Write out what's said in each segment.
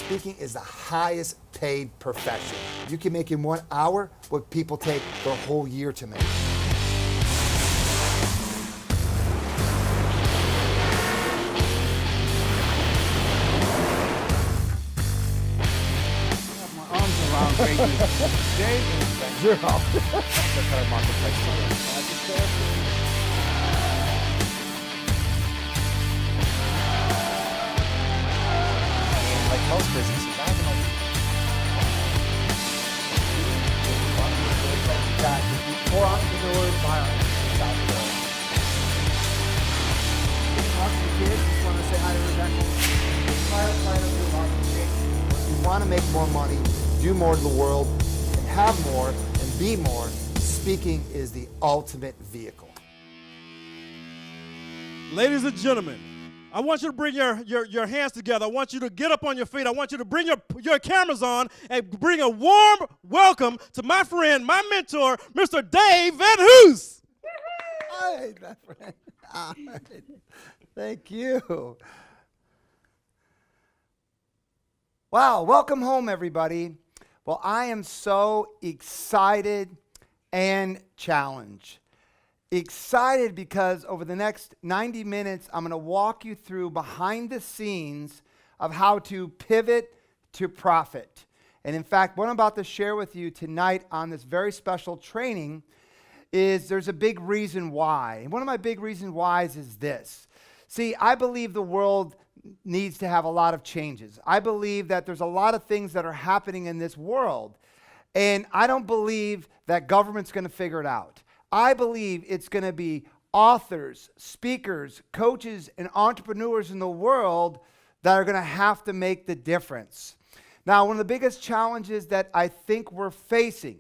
speaking is the highest paid profession. You can make in 1 hour what people take for a whole year to make. My arms around Grady. Dave? Zero. That's how marketplace. Like most businesses, I have more entrepreneurs buy South Florida. Talk to the kids, just want to say hi to Rebecca. You want to make more money, do more to the world, and have more, and be more. Speaking is the ultimate vehicle. Ladies and gentlemen, I want you to bring your hands together. I want you to get up on your feet. I want you to bring your cameras on and bring a warm welcome to my friend, my mentor, Mr. Dave VanHoose. Hi, my friend. All right. Thank you. Wow, welcome home, everybody. Well, I am so excited and challenged. Excited because over the next 90 minutes, I'm going to walk you through behind the scenes of how to pivot to profit. And in fact, what I'm about to share with you tonight on this very special training is there's a big reason why. And one of my big reason whys is this. See, I believe the world needs to have a lot of changes. I believe that there's a lot of things that are happening in this world. And I don't believe that government's going to figure it out. I believe it's going to be authors, speakers, coaches, and entrepreneurs in the world that are going to have to make the difference. Now, one of the biggest challenges that I think we're facing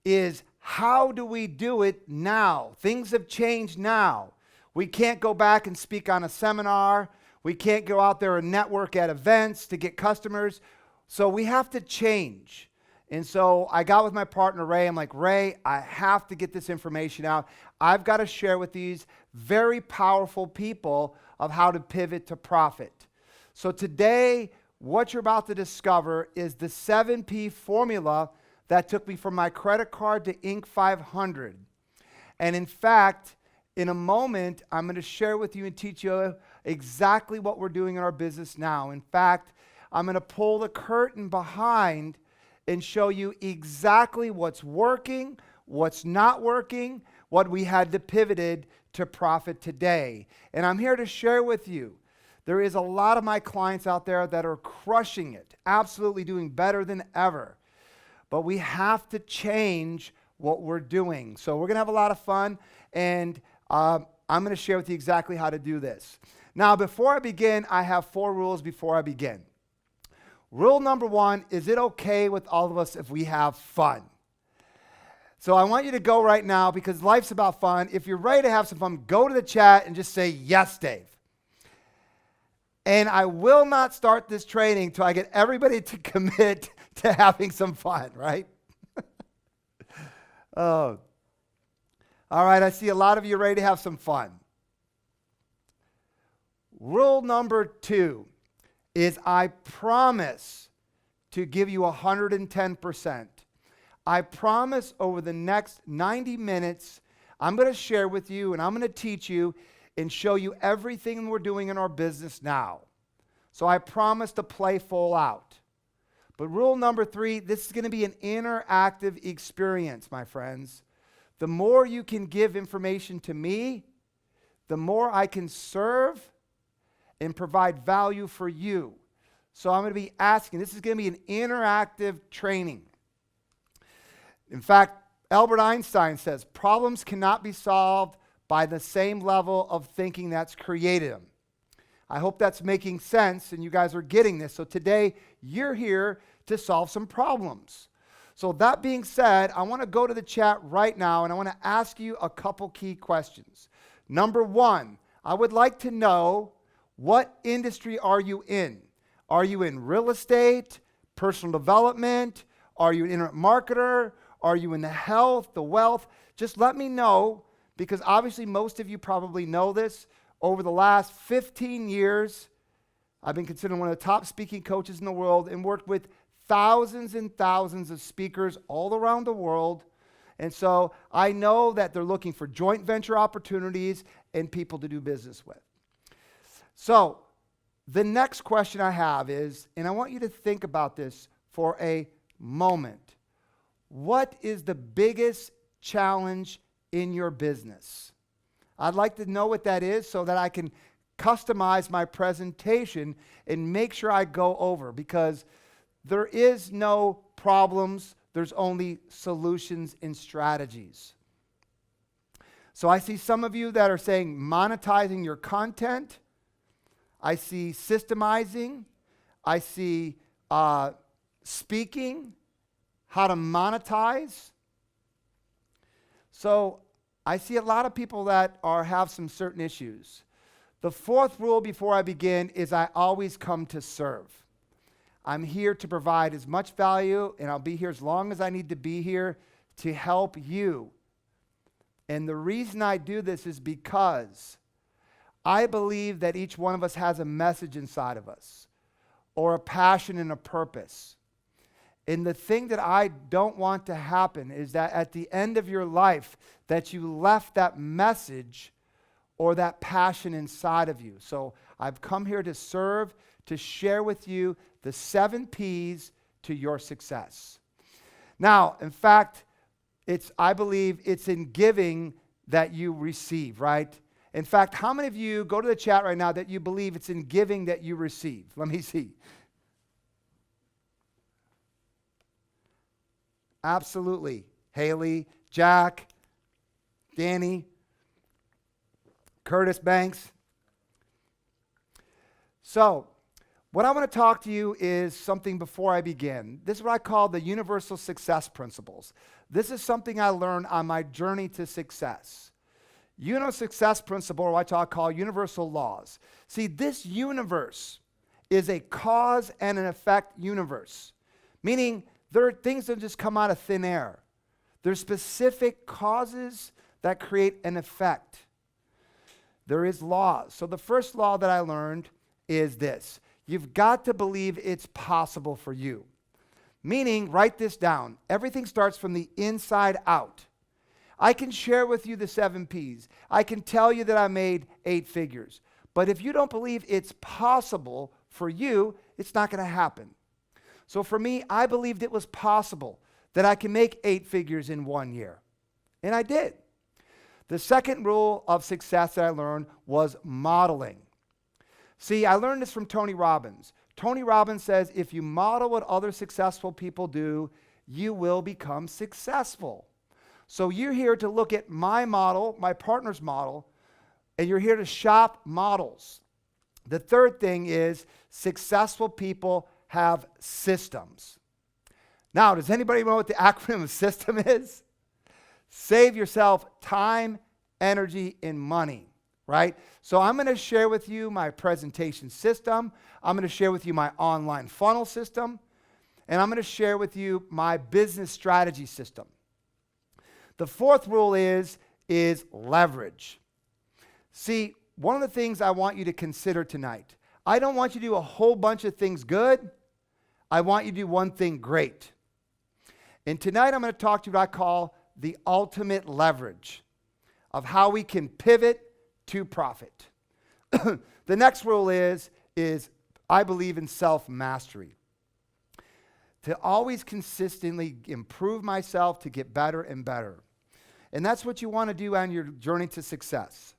is how do we do it now? Things have changed now. We can't go back and speak on a seminar. We can't go out there and network at events to get customers. So we have to change. And so I got with my partner, Ray. I'm like, Ray, I have to get this information out. I've got to share with these very powerful people of how to pivot to profit. So today, what you're about to discover is the 7P formula that took me from my credit card to Inc. 500. And in fact, in a moment, I'm going to share with you and teach you exactly what we're doing in our business now. In fact, I'm going to pull the curtain behind and show you exactly what's working, what's not working, what we had to pivoted to profit today. And I'm here to share with you, there is a lot of my clients out there that are crushing it, absolutely doing better than ever. But we have to change what we're doing. So we're going to have a lot of fun, and I'm going to share with you exactly how to do this. Now, before I begin, I have 4 rules before I begin. Rule number 1, is it okay with all of us if we have fun? So I want you to go right now because life's about fun. If you're ready to have some fun, go to the chat and just say, yes, Dave. And I will not start this training until I get everybody to commit to having some fun, right? Oh. All right, I see a lot of you ready to have some fun. Rule number 2 is I promise to give you 110%. I promise over the next 90 minutes, I'm going to share with you and I'm going to teach you and show you everything we're doing in our business now. So I promise to play full out. But rule number 3, this is going to be an interactive experience, my friends. The more you can give information to me, the more I can serve and provide value for you. So I'm going to be asking, this is going to be an interactive training. In fact, Albert Einstein says, problems cannot be solved by the same level of thinking that's created them. I hope that's making sense and you guys are getting this. So today, you're here to solve some problems. So that being said, I want to go to the chat right now and I want to ask you a couple key questions. Number 1, I would like to know, what industry are you in? Are you in real estate, personal development? Are you an internet marketer? Are you in the health, the wealth? Just let me know, because obviously most of you probably know this. Over the last 15 years, I've been considered one of the top speaking coaches in the world and worked with thousands and thousands of speakers all around the world. And so I know that they're looking for joint venture opportunities and people to do business with. So the next question I have is, and I want you to think about this for a moment. What is the biggest challenge in your business? I'd like to know what that is so that I can customize my presentation and make sure I go over, because there is no problems, there's only solutions and strategies. So I see some of you that are saying monetizing your content. I see systemizing. I see speaking, how to monetize. So I see a lot of people that have some certain issues. The fourth rule before I begin is I always come to serve. I'm here to provide as much value, and I'll be here as long as I need to be here to help you. And the reason I do this is because I believe that each one of us has a message inside of us, or a passion and a purpose. And the thing that I don't want to happen is that at the end of your life, that you left that message or that passion inside of you. So I've come here to serve, to share with you the 7 P's to your success. Now, in fact, I believe it's in giving that you receive, right? In fact, how many of you, go to the chat right now, that you believe it's in giving that you receive? Let me see. Absolutely. Haley, Jack, Danny, Curtis Banks. So, what I want to talk to you is something before I begin. This is what I call the universal success principles. This is something I learned on my journey to success. Success principle, or what I call universal laws. See, this universe is a cause and an effect universe, meaning there are things that just come out of thin air. There's specific causes that create an effect. There is laws. So the first law that I learned is this. You've got to believe it's possible for you. Meaning, write this down. Everything starts from the inside out. I can share with you the 7 P's. I can tell you that I made 8 figures. But if you don't believe it's possible for you, it's not going to happen. So for me, I believed it was possible that I can make 8 figures in 1 year. And I did. The second rule of success that I learned was modeling. See, I learned this from Tony Robbins. Tony Robbins says, if you model what other successful people do, you will become successful. So you're here to look at my model, my partner's model, and you're here to shop models. The third thing is successful people have systems. Now, does anybody know what the acronym of system is? Save yourself time, energy, and money, right? So I'm going to share with you my presentation system. I'm going to share with you my online funnel system. And I'm going to share with you my business strategy system. The fourth rule is leverage. See, one of the things I want you to consider tonight, I don't want you to do a whole bunch of things good. I want you to do one thing great. And tonight I'm going to talk to you what I call the ultimate leverage of how we can pivot to profit. The next rule is I believe in self-mastery. To always consistently improve myself to get better and better. And that's what you want to do on your journey to success.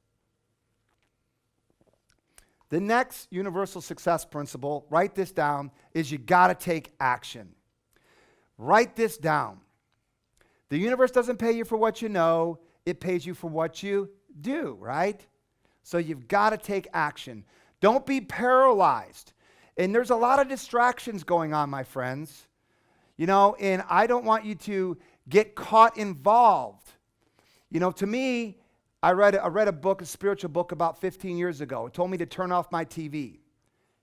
The next universal success principle, write this down, is you got to take action. Write this down. The universe doesn't pay you for what you know, it pays you for what you do, right? So you've got to take action. Don't be paralyzed. And there's a lot of distractions going on, my friends. And I don't want you to get caught involved. To me, I read a book, a spiritual book about 15 years ago. It told me to turn off my TV.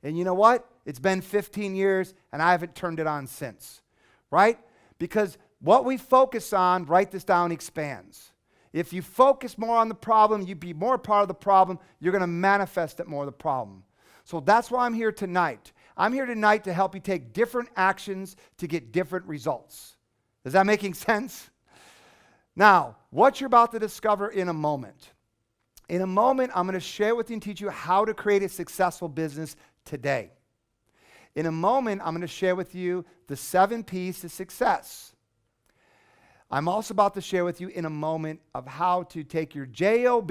And you know what? It's been 15 years and I haven't turned it on since, right? Because what we focus on, write this down, expands. If you focus more on the problem, you be more part of the problem, you're going to manifest it more of the problem. So that's why I'm here tonight. I'm here tonight to help you take different actions to get different results. Is that making sense? Now, what you're about to discover in a moment. In a moment, I'm going to share with you and teach you how to create a successful business today. In a moment, I'm going to share with you the 7 P's to success. I'm also about to share with you in a moment of how to take your JOB,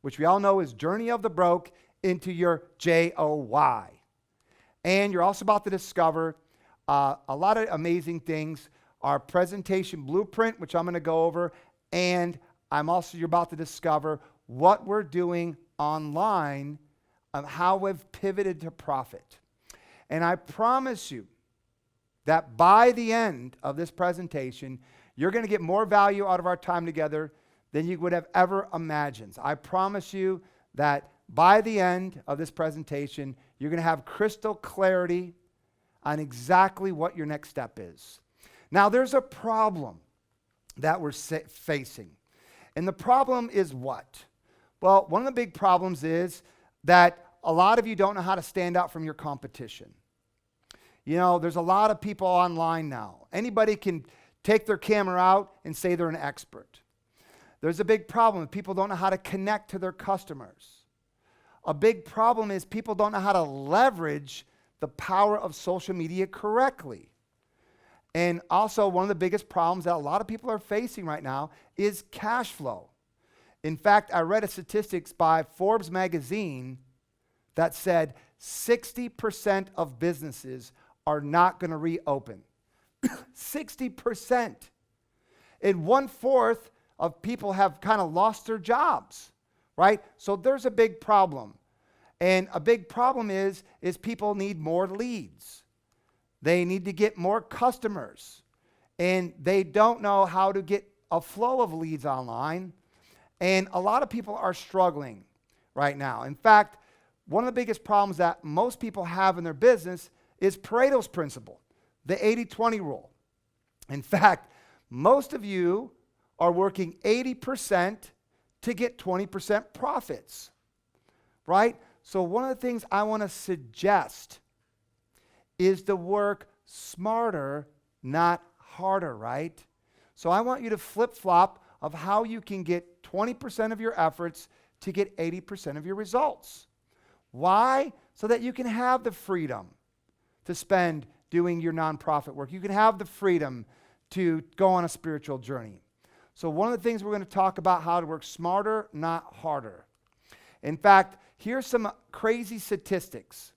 which we all know is Journey of the Broke, into your JOY. And you're also about to discover a lot of amazing things. Our presentation blueprint, which I'm going to go over, and you're about to discover what we're doing online and how we've pivoted to profit. And I promise you that by the end of this presentation, you're going to get more value out of our time together than you would have ever imagined. I promise you that by the end of this presentation, you're going to have crystal clarity on exactly what your next step is. Now, there's a problem that we're facing. And the problem is what? Well, one of the big problems is that a lot of you don't know how to stand out from your competition. You know, there's a lot of people online now. Anybody can take their camera out and say they're an expert. There's a big problem. People don't know how to connect to their customers. A big problem is people don't know how to leverage the power of social media correctly. And also, one of the biggest problems that a lot of people are facing right now is cash flow. In fact, I read a statistics by Forbes magazine that said 60% of businesses are not going to reopen. 60%. And 1/4 of people have kind of lost their jobs, right? So there's a big problem. And a big problem is people need more leads. They need to get more customers. And they don't know how to get a flow of leads online. And a lot of people are struggling right now. In fact, one of the biggest problems that most people have in their business is Pareto's principle, the 80-20 rule. In fact, most of you are working 80% to get 20% profits, right? So one of the things I want to suggest is to work smarter, not harder, right? So I want you to flip-flop of how you can get 20% of your efforts to get 80% of your results. Why? So that you can have the freedom to spend doing your nonprofit work. You can have the freedom to go on a spiritual journey. So one of the things we're going to talk about how to work smarter, not harder. In fact, here's some crazy statistics.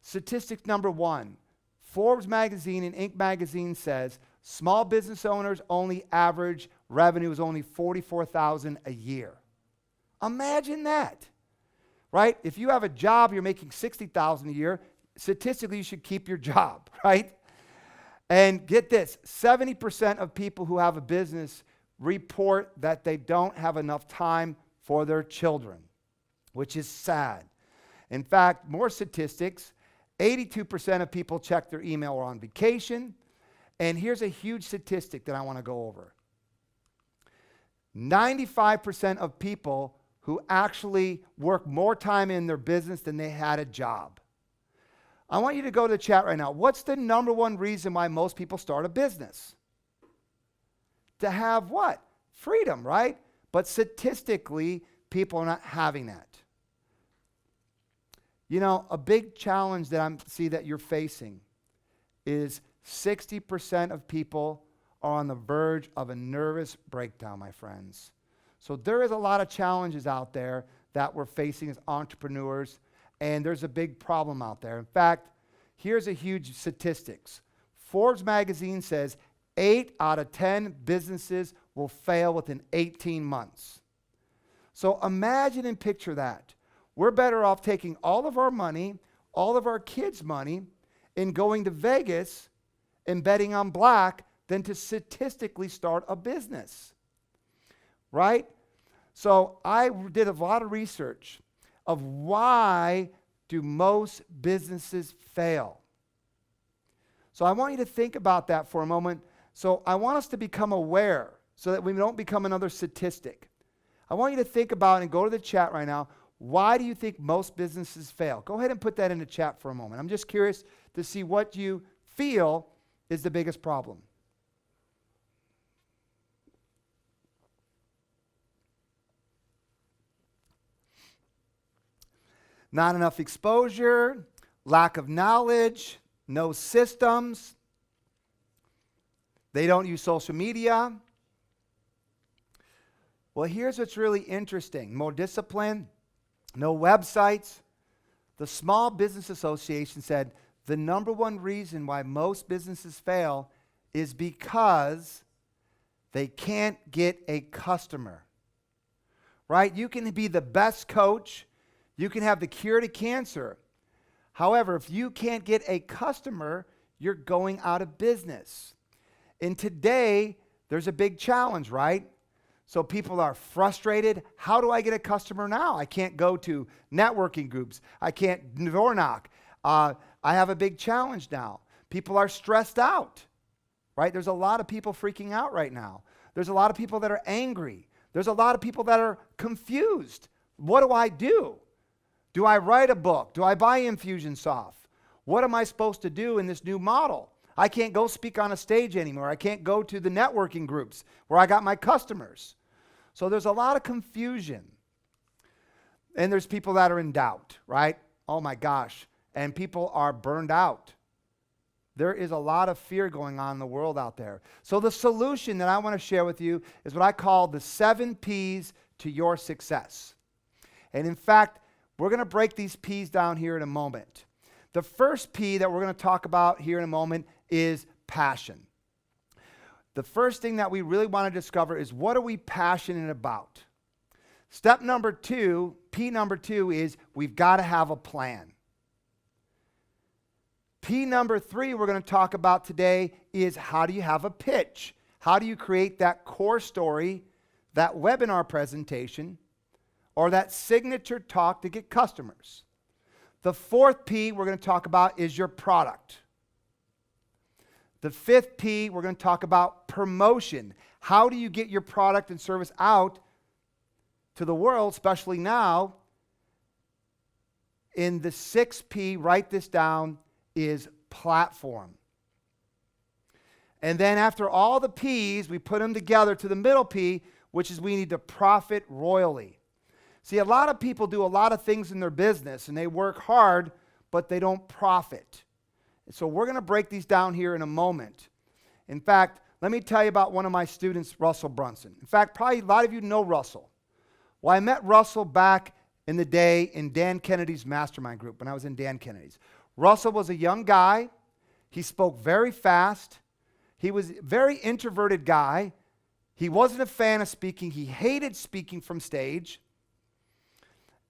Statistics number 1, Forbes magazine and Inc. magazine says small business owners only average revenue is only $44,000 a year. Imagine that, right? If you have a job, you're making $60,000 a year, statistically you should keep your job, right? And get this, 70% of people who have a business report that they don't have enough time for their children, which is sad. In fact, more statistics, 82% of people check their email or on vacation. And here's a huge statistic that I want to go over. 95% of people who actually work more time in their business than they had a job. I want you to go to the chat right now. What's the number one reason why most people start a business? To have what? Freedom, right? But statistically, people are not having that. You know, a big challenge that I see that you're facing is 60% of people are on the verge of a nervous breakdown, my friends. So there is a lot of challenges out there that we're facing as entrepreneurs, and there's a big problem out there. In fact, here's a huge statistics. Forbes magazine says 8 out of 10 businesses will fail within 18 months. So imagine and picture that. We're better off taking all of our money, all of our kids' money, and going to Vegas and betting on black than to statistically start a business, right? So I did a lot of research of why do most businesses fail. So I want you to think about that for a moment. So I want us to become aware so that we don't become another statistic. I want you to think about and go to the chat right now. Why do you think most businesses fail? Go ahead and put that in the chat for a moment. I'm just curious to see what you feel is the biggest problem. Not enough exposure, lack of knowledge, no systems. They don't use social media. Well, here's what's really interesting. More discipline, no websites. The Small Business Association said the number one reason why most businesses fail is because they can't get a customer. Right? You can be the best coach. You can have the cure to cancer. However, if you can't get a customer, you're going out of business. And today, there's a big challenge, right? So people are frustrated. How do I get a customer now? I can't go to networking groups. I can't door knock. I have a big challenge now. People are stressed out, right? There's a lot of people freaking out right now. There's a lot of people that are angry. There's a lot of people that are confused. What do I do? Do I write a book? Do I buy Infusionsoft? What am I supposed to do in this new model? I can't go speak on a stage anymore. I can't go to the networking groups where I got my customers. So there's a lot of confusion. And there's people that are in doubt, right? Oh my gosh. And people are burned out. There is a lot of fear going on in the world out there. So the solution that I want to share with you is what I call the 7 P's to your success. And in fact, we're going to break these P's down here in a moment. The first P that we're going to talk about here in a moment is passion. The first thing that we really want to discover is what are we passionate about? Step number 2, P number 2 is we've got to have a plan. P number 3 we're going to talk about today is how do you have a pitch? How do you create that core story, that webinar presentation, or that signature talk to get customers? The 4th P we're going to talk about is your product. The 5th P we're going to talk about promotion. How do you get your product and service out to the world, especially now? In the 6th P, write this down, is platform. And then after all the P's, we put them together to the middle P, which is we need to profit royally. See, a lot of people do a lot of things in their business, and they work hard, but they don't profit. So we're going to break these down here in a moment. In fact, let me tell you about one of my students, Russell Brunson. In fact, probably a lot of you know Russell. Well, I met Russell back in the day in Dan Kennedy's mastermind group when I was in Dan Kennedy's. Russell was a young guy. He spoke very fast. He was a very introverted guy. He wasn't a fan of speaking. He hated speaking from stage.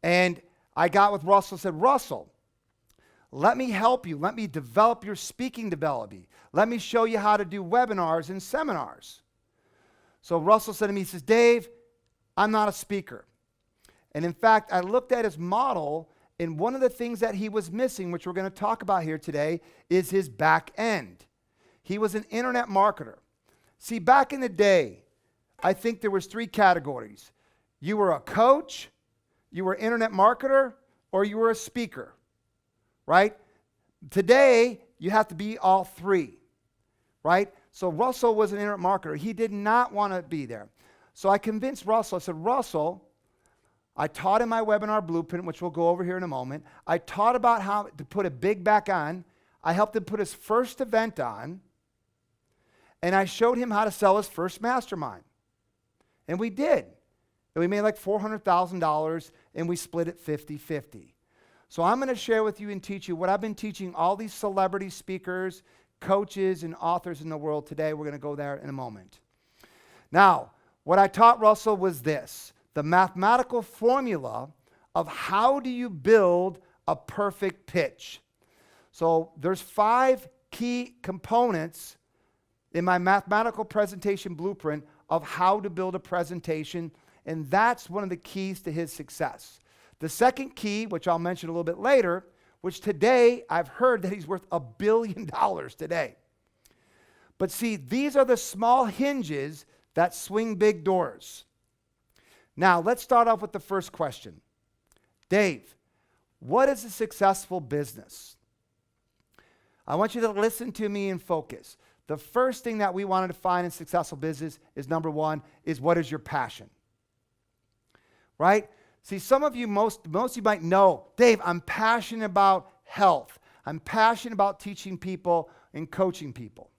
And I got with Russell and said, Russell, let me help you. Let me develop your speaking ability. Let me show you how to do webinars and seminars. So Russell said to me, he says, Dave, I'm not a speaker. And in fact, I looked at his model, and one of the things that he was missing, which we're going to talk about here today, is his back end. He was an internet marketer. See, back in the day, I think there was 3 categories. You were a coach, you were an internet marketer, or you were a speaker, right? Today, you have to be all 3, right? So Russell was an internet marketer. He did not want to be there. So I convinced Russell. I said, Russell, I taught him my webinar blueprint, which we'll go over here in a moment. I taught about how to put a big back on. I helped him put his first event on. And I showed him how to sell his first mastermind. And we did. And we made like $400,000, and we split it 50-50. So I'm going to share with you and teach you what I've been teaching all these celebrity speakers, coaches, and authors in the world today. We're going to go there in a moment. Now, what I taught Russell was this, the mathematical formula of how do you build a perfect pitch. So there's 5 key components in my mathematical presentation blueprint of how to build a presentation, and that's one of the keys to his success. The second key, which I'll mention a little bit later, which today I've heard that he's worth $1 billion today. But see, these are the small hinges that swing big doors. Now, let's start off with the first question. Dave, what is a successful business? I want you to listen to me and focus. The first thing that we want to define in successful business is number one, is what is your passion? Right? See, some of you, most of you might know, Dave, I'm passionate about health. I'm passionate about teaching people and coaching people.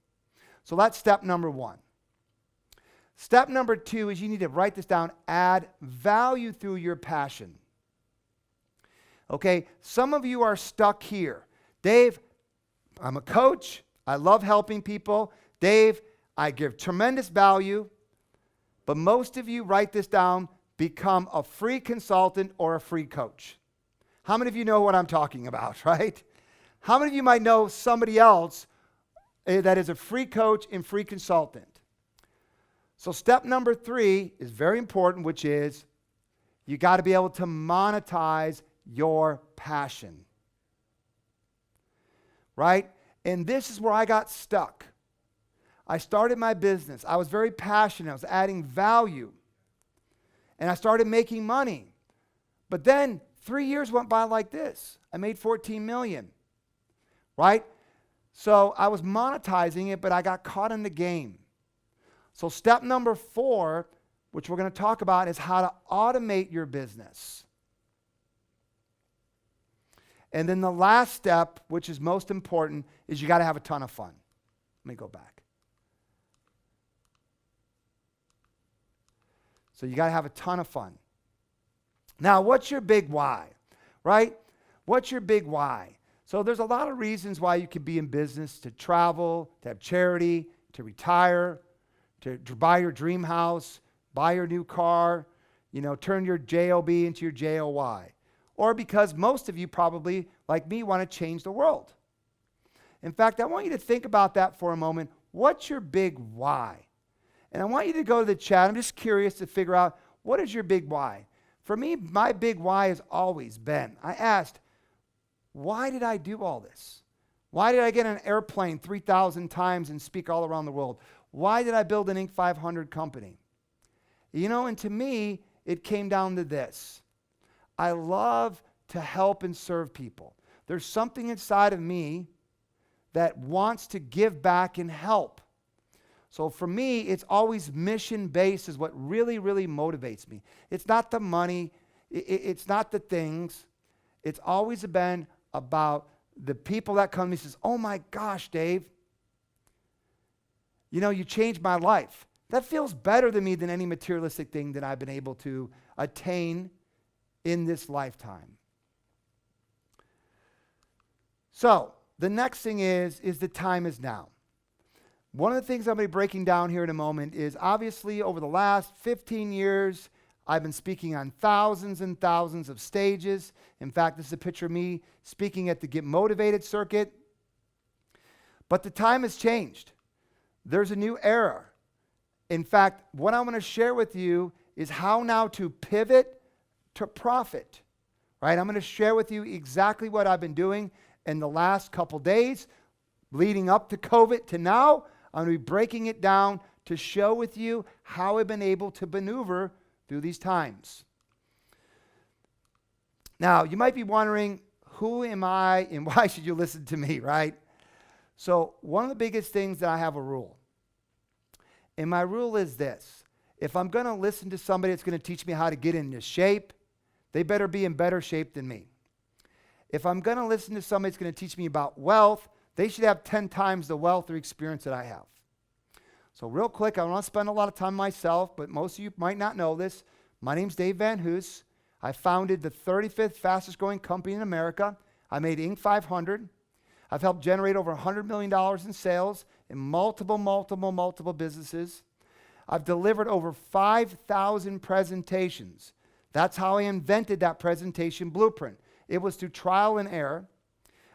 So that's step number one. Step number two is you need to write this down, add value through your passion. Okay, some of you are stuck here. Dave, I'm a coach. I love helping people. Dave, I give tremendous value. But most of you, write this down, become a free consultant or a free coach. How many of you know what I'm talking about, right? How many of you might know somebody else that is a free coach and free consultant? So step number 3 is very important, which is you got to be able to monetize your passion. Right? And this is where I got stuck. I started my business. I was very passionate. I was adding value. And I started making money. But then 3 years went by like this. I made $14 million. Right? So I was monetizing it, but I got caught in the game. So step number 4, which we're going to talk about, is how to automate your business. And then the last step, which is most important, is you got to have a ton of fun. Let me go back. So you got to have a ton of fun. Now, what's your big why? Right? What's your big why? So there's a lot of reasons why you could be in business: to travel, to have charity, to retire, to buy your dream house, buy your new car, turn your JOB into your JOY. Or because most of you probably, like me, want to change the world. In fact, I want you to think about that for a moment. What's your big why? And I want you to go to the chat. I'm just curious to figure out, what is your big why? For me, my big why has always been, I asked, why did I do all this? Why did I get on an airplane 3,000 times and speak all around the world? Why did I build an Inc. 500 company? And to me, it came down to this. I love to help and serve people. There's something inside of me that wants to give back and help. So for me, it's always mission-based is what really, really motivates me. It's not the money. It's not the things. It's always been about the people that come to me and says, oh my gosh, Dave, you changed my life. That feels better to me than any materialistic thing that I've been able to attain in this lifetime. So the next thing is the time is now. One of the things I'm going to be breaking down here in a moment is, obviously, over the last 15 years, I've been speaking on thousands and thousands of stages. In fact, this is a picture of me speaking at the Get Motivated circuit. But the time has changed. There's a new era. In fact, what I'm going to share with you is how now to pivot to profit. Right? I'm going to share with you exactly what I've been doing in the last couple days, leading up to COVID to now. I'm going to be breaking it down to show with you how I've been able to maneuver through these times. Now, you might be wondering, who am I and why should you listen to me, right? So one of the biggest things that I have a rule. And my rule is this. If I'm going to listen to somebody that's going to teach me how to get into shape, they better be in better shape than me. If I'm going to listen to somebody that's going to teach me about wealth, they should have 10 times the wealth or experience that I have. So real quick, I don't want to spend a lot of time myself, but most of you might not know this. My name's Dave VanHoose. I founded the 35th fastest growing company in America. I made Inc. 500. I've helped generate over $100 million in sales in multiple businesses. I've delivered over 5,000 presentations. That's how I invented that presentation blueprint. It was through trial and error.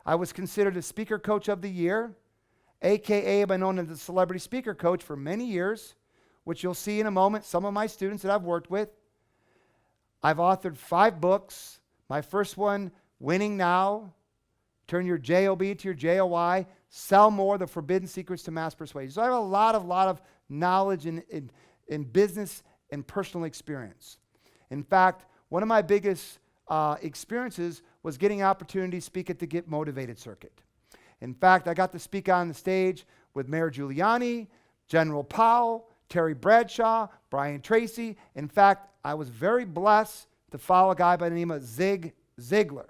I was considered a Speaker Coach of the Year, AKA I've been known as the Celebrity Speaker Coach for many years, which you'll see in a moment, some of my students that I've worked with. I've authored 5 books. My first one, Winning Now, Turn Your JOB to Your JOY, Sell More, The Forbidden Secrets to Mass Persuasion. So I have a lot of knowledge in business and personal experience. In fact, one of my biggest experiences was getting an opportunity to speak at the Get Motivated circuit. In fact, I got to speak on the stage with Mayor Giuliani, General Powell, Terry Bradshaw, Brian Tracy. In fact, I was very blessed to follow a guy by the name of Zig Ziglar.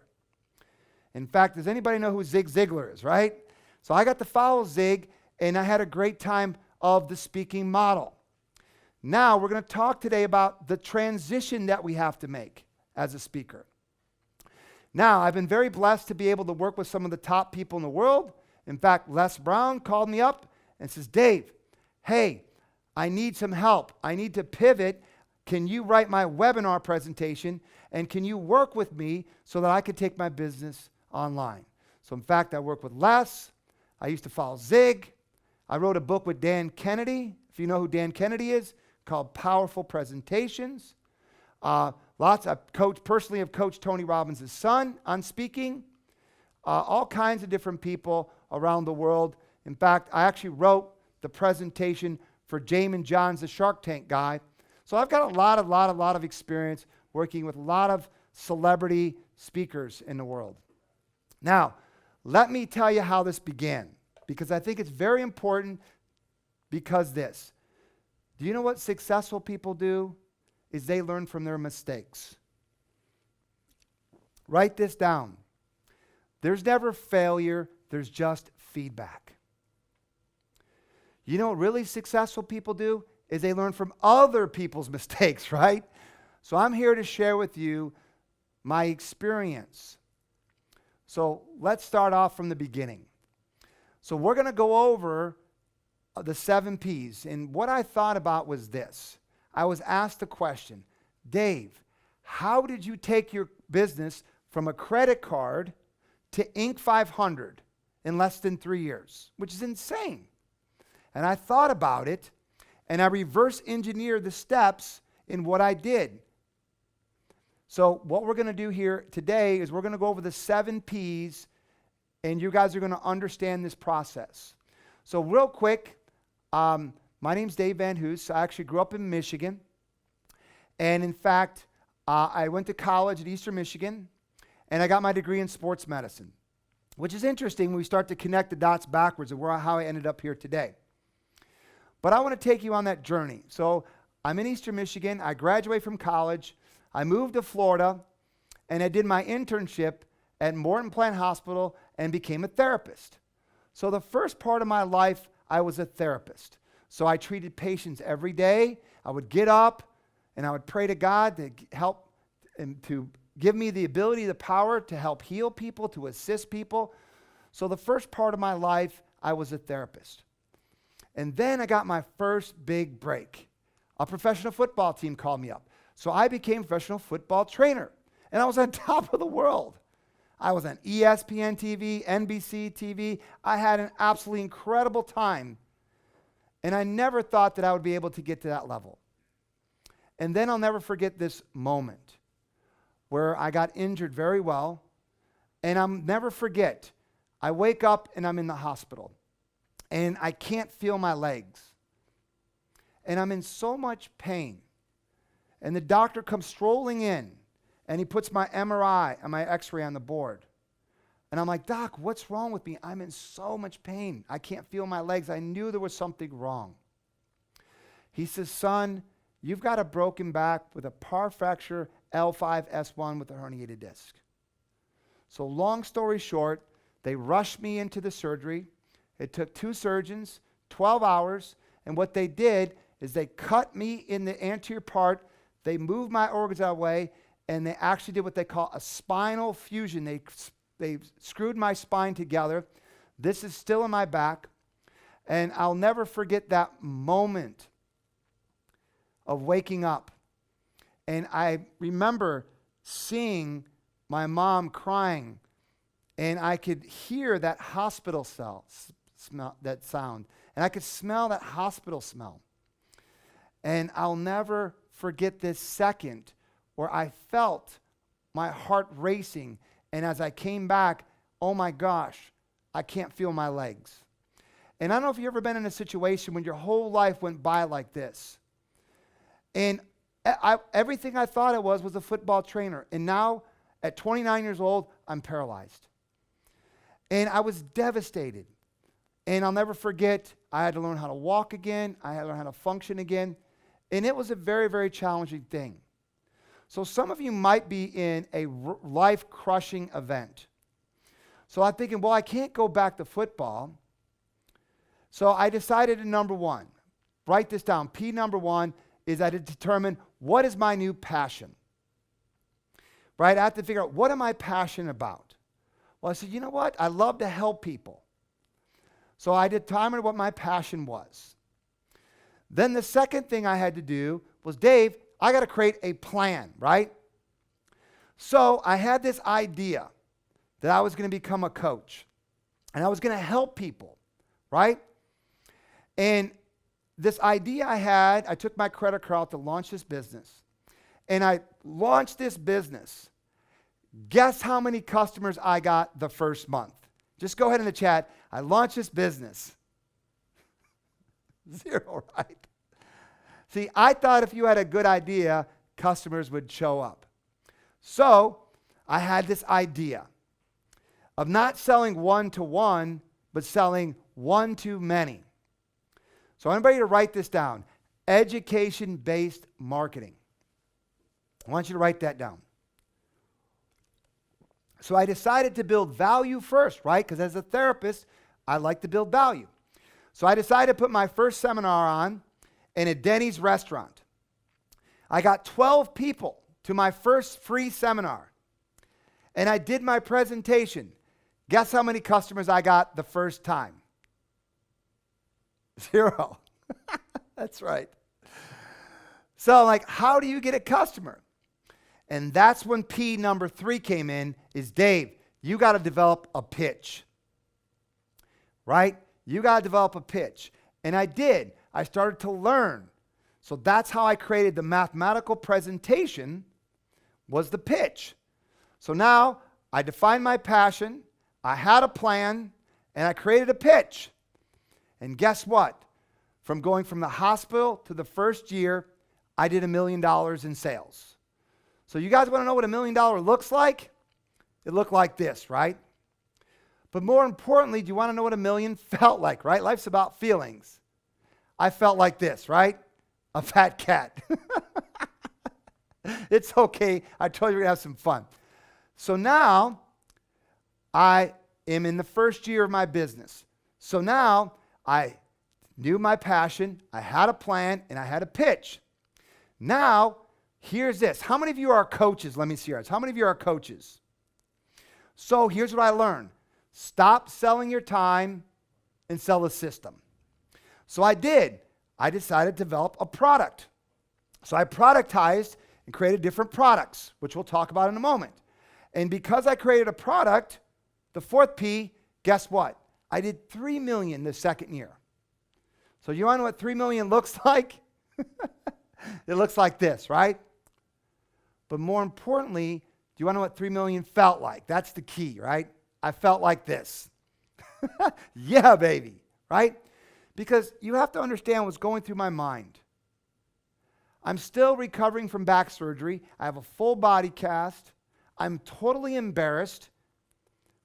In fact, does anybody know who Zig Ziglar is, right? So I got to follow Zig, and I had a great time of the speaking model. Now, we're going to talk today about the transition that we have to make as a speaker. Now, I've been very blessed to be able to work with some of the top people in the world. In fact, Les Brown called me up and says, Dave, hey, I need some help. I need to pivot. Can you write my webinar presentation, and can you work with me so that I can take my business online? So in fact, I work with Les. I used to follow Zig. I wrote a book with Dan Kennedy, if you know who Dan Kennedy is, called Powerful Presentations. Personally have coached Tony Robbins' son on speaking. All kinds of different people around the world. In fact, I actually wrote the presentation for Jamin Johns, the Shark Tank guy. So I've got a lot of experience working with a lot of celebrity speakers in the world. Now, let me tell you how this began, because I think it's very important because this. Do you know what successful people do? Is they learn from their mistakes. Write this down. There's never failure, there's just feedback. You know what really successful people do? Is they learn from other people's mistakes, right? So I'm here to share with you my experience. So let's start off from the beginning. So we're going to go over the 7 Ps. And what I thought about was this. I was asked a question, Dave, how did you take your business from a credit card to Inc. 500 in less than 3 years, which is insane. And I thought about it, and I reverse engineered the steps in what I did. So what we're going to do here today is we're going to go over the 7 Ps, and you guys are going to understand this process. So real quick, my name's Dave VanHoose. I actually grew up in Michigan. And in fact, I went to college at Eastern Michigan, and I got my degree in sports medicine, which is interesting when we start to connect the dots backwards of how I ended up here today. But I want to take you on that journey. So I'm in Eastern Michigan. I graduated from college. I moved to Florida, and I did my internship at Morton Plant Hospital and became a therapist. So the first part of my life, I was a therapist. So I treated patients every day. I would get up, and I would pray to God to help and to give me the ability, the power to help heal people, to assist people. So the first part of my life, I was a therapist. And then I got my first big break. A professional football team called me up. So I became a professional football trainer. And I was on top of the world. I was on ESPN TV, NBC TV. I had an absolutely incredible time. And I never thought that I would be able to get to that level. And then I'll never forget this moment where I got injured very well. And I'll never forget, I wake up and I'm in the hospital. And I can't feel my legs. And I'm in so much pain. And the doctor comes strolling in, and he puts my MRI and my x-ray on the board. And I'm like, Doc, what's wrong with me? I'm in so much pain. I can't feel my legs. I knew there was something wrong. He says, son, you've got a broken back with a par fracture L5-S1 with a herniated disc. So long story short, they rushed me into the surgery. It took 2 surgeons, 12 hours, and what they did is they cut me in the anterior part, they moved my organs out of the way, and they actually did what they call a spinal fusion. They screwed my spine together. This is still in my back, and I'll never forget that moment of waking up. And I remember seeing my mom crying, and I could hear that hospital smell, that sound. And I could smell that hospital smell. And I'll never forget this second where I felt my heart racing. And as I came back, oh my gosh, I can't feel my legs. And I don't know if you've ever been in a situation when your whole life went by like this. And everything I thought it was a football trainer. And now, At 29 years old, I'm paralyzed. And I was devastated. And I'll never forget, I had to learn how to walk again. I had to learn how to function again. And it was a very, very challenging thing. So some of you might be in a life-crushing event. So I'm thinking, well, I can't go back to football. So I decided to number one, write this down. P number one is I had to determine what is my new passion. Right? I have to figure out what am I passionate about. Well, I said, you know what? I love to help people. So I determined what my passion was. Then the second thing I had to do was, Dave, I got to create a plan, right? So I had this idea that I was going to become a coach. And I was going to help people, right? And this idea I had, I took my credit card out to launch this business. And I launched this business. Guess how many customers I got the first month? Just go ahead in the chat. I launched this business. 0, right? See, I thought if you had a good idea, customers would show up. So I had this idea of not selling one-to-one, but selling one-to-many. So I want everybody to write this down. Education-based marketing. I want you to write that down. So I decided to build value first, right? Because as a therapist, I like to build value. So I decided to put my first seminar on in a Denny's restaurant. I got 12 people to my first free seminar. And I did my presentation. Guess how many customers I got the first time? 0. That's right. So like, how do you get a customer? And that's when P number 3 came in, is Dave, you got to develop a pitch. Right? You got to develop a pitch. And I did. I started to learn. So that's how I created the mathematical presentation, was the pitch. So now I defined my passion, I had a plan, and I created a pitch. And guess what? From going from the hospital to the first year, I did $1 million in sales. So you guys want to know what $1 million looks like? It looked like this, right? But more importantly, do you want to know what $1 million felt like, right? Life's about feelings. I felt like this, right? A fat cat. It's okay. I told you we're going to have some fun. So now I am in the first year of my business. So now I knew my passion, I had a plan, and I had a pitch. Now, here's this. How many of you are coaches? Let me see yours. How many of you are coaches? So here's what I learned. Stop selling your time and sell the system. So I did. I decided to develop a product. So I productized and created different products, which we'll talk about in a moment. And because I created a product, the fourth P, guess what? I did $3 million the second year. So you want to know what $3 million looks like? It looks like this, right? But more importantly, do you want to know what $3 million felt like? That's the key, right? I felt like this. Yeah, baby, right? Because you have to understand what's going through my mind. I'm still recovering from back surgery. I have a full body cast. I'm totally embarrassed,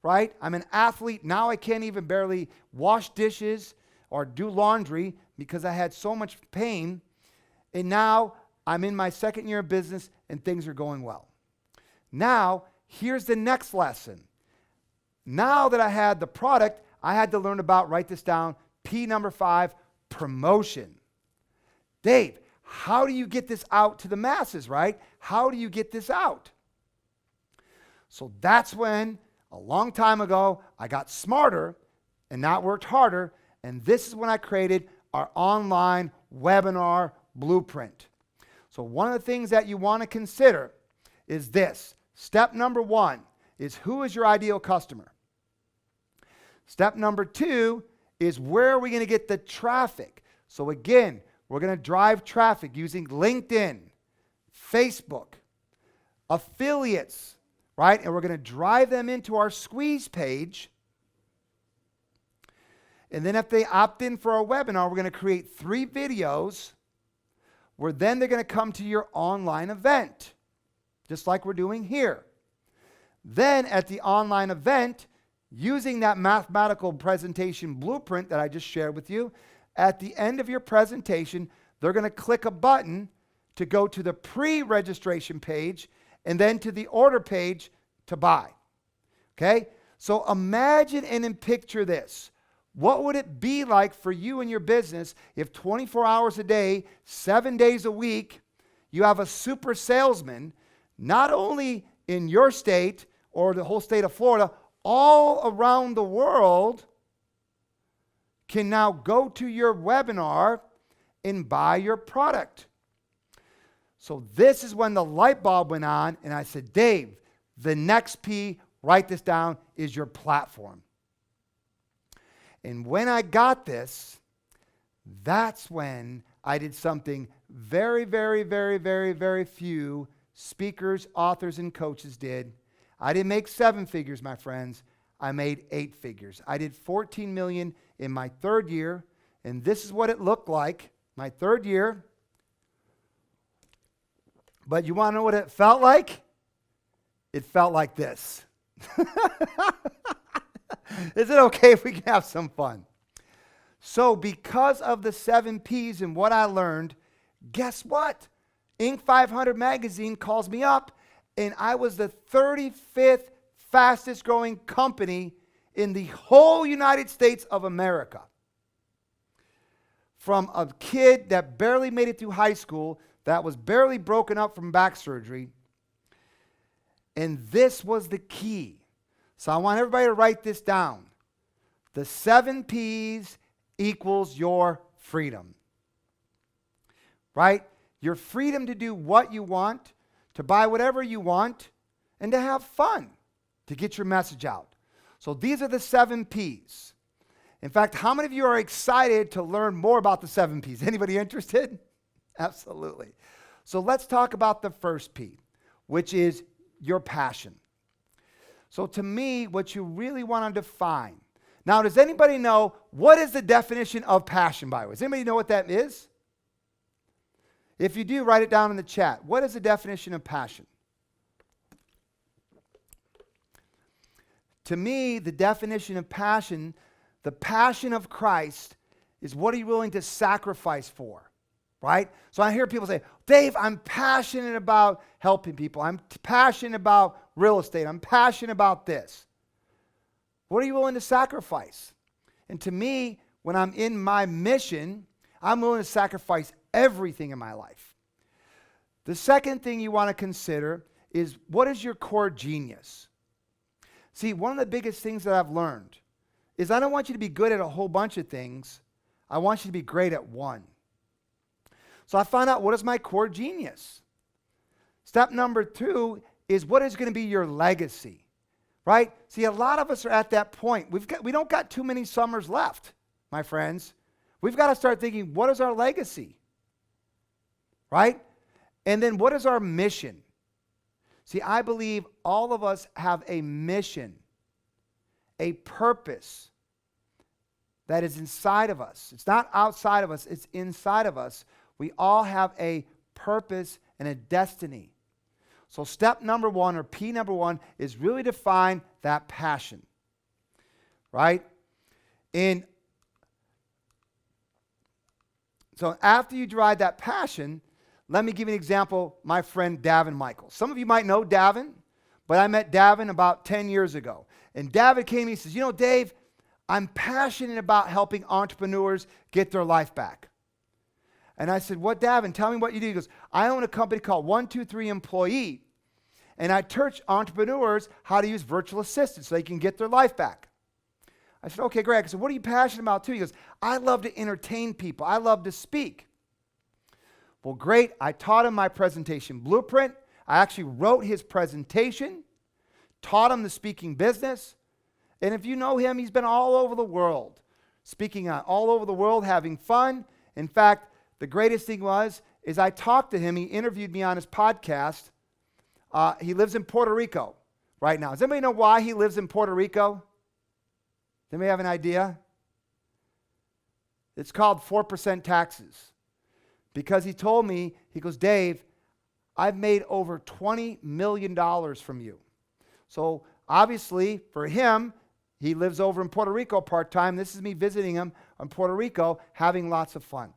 right? I'm an athlete. Now I can't even barely wash dishes or do laundry because I had so much pain. And now I'm in my second year of business and things are going well. Now, here's the next lesson. Now that I had the product, I had to learn about, write this down, P number 5, promotion. Dave, how do you get this out to the masses, right? How do you get this out? So that's when, a long time ago, I got smarter and not worked harder. And this is when I created our online webinar blueprint. So one of the things that you want to consider is this. Step number 1 is, who is your ideal customer? Step number 2 is, where are we going to get the traffic? So again, we're going to drive traffic using LinkedIn, Facebook, affiliates, right? And we're going to drive them into our squeeze page. And then if they opt in for our webinar, we're going to create 3 videos where then they're going to come to your online event, just like we're doing here. Then at the online event, using that mathematical presentation blueprint that I just shared with you, at the end of your presentation, they're going to click a button to go to the pre-registration page and then to the order page to buy. Okay? So imagine and then picture this. What would it be like for you and your business if 24 hours a day, 7 days a week, you have a super salesman, not only in your state or the whole state of Florida, all around the world can now go to your webinar and buy your product. So this is when the light bulb went on, and I said, Dave, the next P, write this down, is your platform. And when I got this, that's when I did something very, very, very, very, very few speakers, authors, and coaches did. I didn't make 7 figures, my friends. I made 8 figures. I did 14 million in my 3rd year, and this is what it looked like, my 3rd year. But you want to know what it felt like? It felt like this. Is it okay if we can have some fun? So because of the 7 Ps and what I learned, guess what? Inc. 500 magazine calls me up, and I was the 35th fastest growing company in the whole United States of America. From a kid that barely made it through high school, that was barely broken up from back surgery. And this was the key. So I want everybody to write this down. The 7 Ps equals your freedom. Right? Your freedom to do what you want, to buy whatever you want, and to have fun, to get your message out. So these are the 7 Ps. In fact, how many of you are excited to learn more about the 7 Ps? Anybody interested? Absolutely. So let's talk about the first P, which is your passion. So to me, what you really want to define. Now, does anybody know what is the definition of passion, by the way? Does anybody know what that is? If you do, write it down in the chat. What is the definition of passion? To me, the definition of passion, the passion of Christ, is what are you willing to sacrifice for? Right? So I hear people say, Dave, I'm passionate about helping people. I'm passionate about real estate. I'm passionate about this. What are you willing to sacrifice? And to me, when I'm in my mission, I'm willing to sacrifice everything in my life. The second thing you want to consider is, what is your core genius? See, one of the biggest things that I've learned is I don't want you to be good at a whole bunch of things. I want you to be great at one. So I found out, what is my core genius? Step number 2 is, what is going to be your legacy? Right? See, a lot of us are at that point. We don't got too many summers left, my friends. We've got to start thinking, what is our legacy? Right? And then what is our mission? See, I believe all of us have a mission, a purpose that is inside of us. It's not outside of us, it's inside of us. We all have a purpose and a destiny. So step number 1, or P number 1, is really define that passion. Right? And so after you derive that passion, let me give you an example, my friend Davin Michael. Some of you might know Davin, but I met Davin about 10 years ago. And Davin came to me and says, you know, Dave, I'm passionate about helping entrepreneurs get their life back. And I said, what, Davin? Tell me what you do. He goes, I own a company called 123 Employee, and I teach entrepreneurs how to use virtual assistants so they can get their life back. I said, okay, Greg. I said, what are you passionate about too? He goes, I love to entertain people. I love to speak. Well, great. I taught him my presentation blueprint. I actually wrote his presentation, taught him the speaking business. And if you know him, he's been all over the world, speaking all over the world, having fun. In fact, the greatest thing is I talked to him. He interviewed me on his podcast. He lives in Puerto Rico right now. Does anybody know why he lives in Puerto Rico? Does anybody have an idea? It's called 4% taxes. Because he told me, he goes, Dave, I've made over $20 million from you. So obviously for him, he lives over in Puerto Rico part-time. This is me visiting him in Puerto Rico, having lots of fun.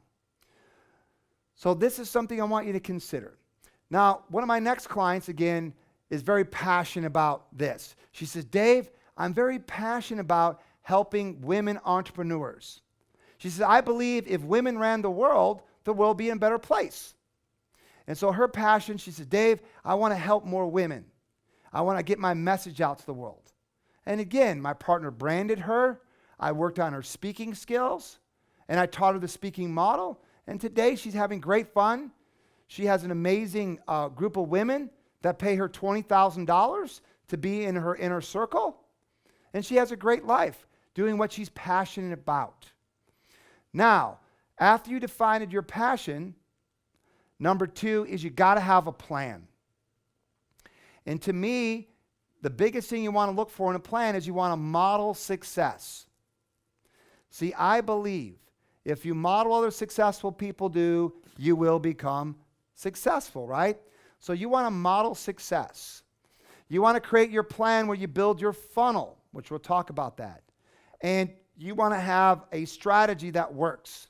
So this is something I want you to consider. Now, one of my next clients, again, is very passionate about this. She says, Dave, I'm very passionate about helping women entrepreneurs. She says, I believe if women ran the world would be in a better place. And so her passion, she says, Dave, I want to help more women. I want to get my message out to the world. And again, my partner branded her. I worked on her speaking skills, and I taught her the speaking model. And today she's having great fun. She has an amazing group of women that pay her $20,000 to be in her inner circle. And she has a great life doing what she's passionate about. Now, after you defined your passion, number 2 is you got to have a plan. And to me, the biggest thing you want to look for in a plan is you want to model success. See, I believe if you model other successful people do, you will become successful, right? So you want to model success. You want to create your plan where you build your funnel, which we'll talk about that. And you want to have a strategy that works.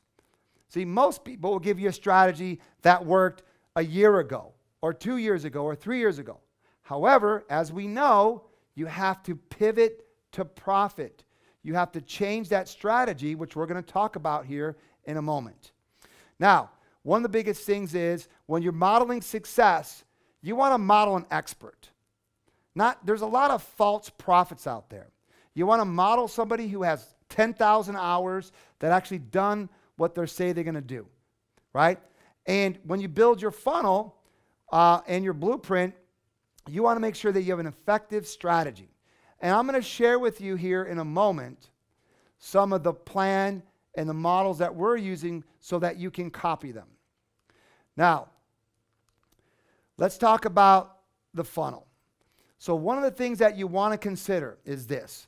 See, most people will give you a strategy that worked a year ago, or 2 years ago, or 3 years ago. However, as we know, you have to pivot to profit. You have to change that strategy, which we're going to talk about here in a moment. Now, one of the biggest things is when you're modeling success, you want to model an expert. There's a lot of false prophets out there. You want to model somebody who has 10,000 hours that actually done what they say they're going to do, right? And when you build your funnel and your blueprint, you want to make sure that you have an effective strategy. And I'm going to share with you here in a moment some of the plan and the models that we're using so that you can copy them. Now, let's talk about the funnel. So one of the things that you want to consider is this.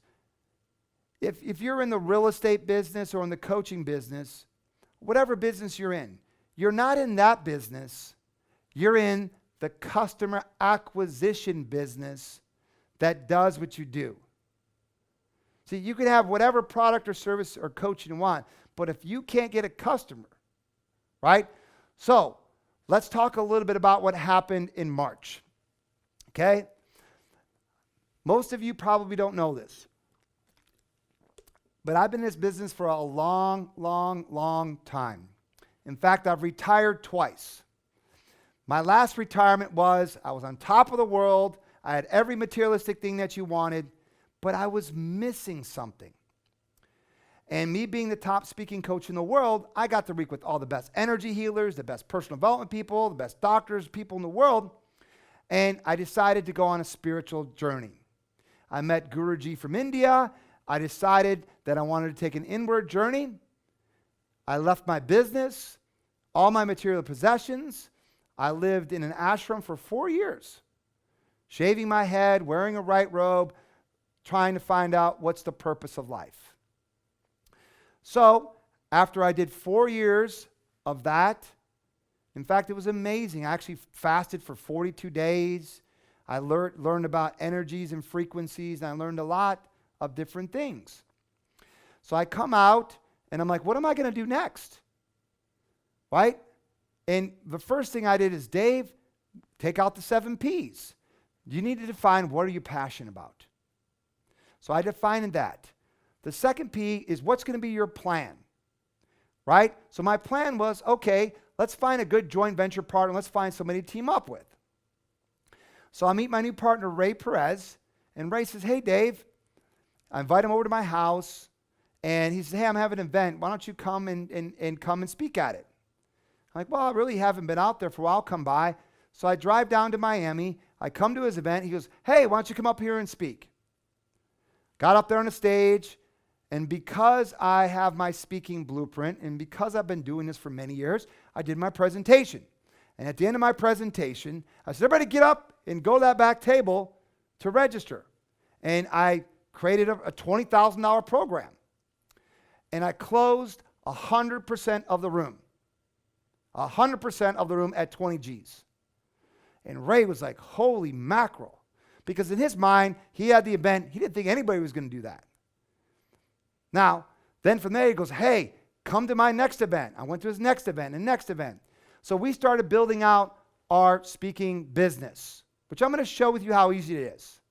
If you're in the real estate business or in the coaching business, whatever business you're not in that business. You're in the customer acquisition business that does what you do. See, you can have whatever product or service or coaching you want, but if you can't get a customer, right? So let's talk a little bit about what happened in March, okay? Most of you probably don't know this, but I've been in this business for a long, long, long time. In fact, I've retired twice. My last retirement I was on top of the world. I had every materialistic thing that you wanted, but I was missing something. And me being the top speaking coach in the world, I got to work with all the best energy healers, the best personal development people, the best doctors, people in the world. And I decided to go on a spiritual journey. I met Guruji from India. I decided that I wanted to take an inward journey. I left my business, all my material possessions. I lived in an ashram for 4 years, shaving my head, wearing a white robe, trying to find out what's the purpose of life. So after I did 4 years of that, in fact, it was amazing. I actually fasted for 42 days. I learned about energies and frequencies, and I learned a lot of different things. So I come out, and I'm like, what am I going to do next? Right? And the first thing I did is, Dave, take out the 7 Ps. You need to define what are you passionate about. So I defined that. The second P is what's going to be your plan, right? So my plan was, okay, let's find a good joint venture partner. Let's find somebody to team up with. So I meet my new partner, Ray Perez, and Ray says, hey, Dave. I invite him over to my house, and he says, hey, I'm having an event. Why don't you come and come and speak at it? I'm like, well, I really haven't been out there for a while. I'll come by. So I drive down to Miami. I come to his event. He goes, hey, why don't you come up here and speak? Got up there on the stage, and because I have my speaking blueprint, and because I've been doing this for many years, I did my presentation. And at the end of my presentation, I said, everybody get up and go to that back table to register. And I created a $20,000 program. And I closed 100% of the room. 100% of the room at 20 Gs. And Ray was like, holy mackerel. because in his mind, he had the event. He didn't think anybody was going to do that. Now, then from there, he goes, hey, come to my next event. I went to his next event and next event. So we started building out our speaking business, which I'm going to show with you how easy it is.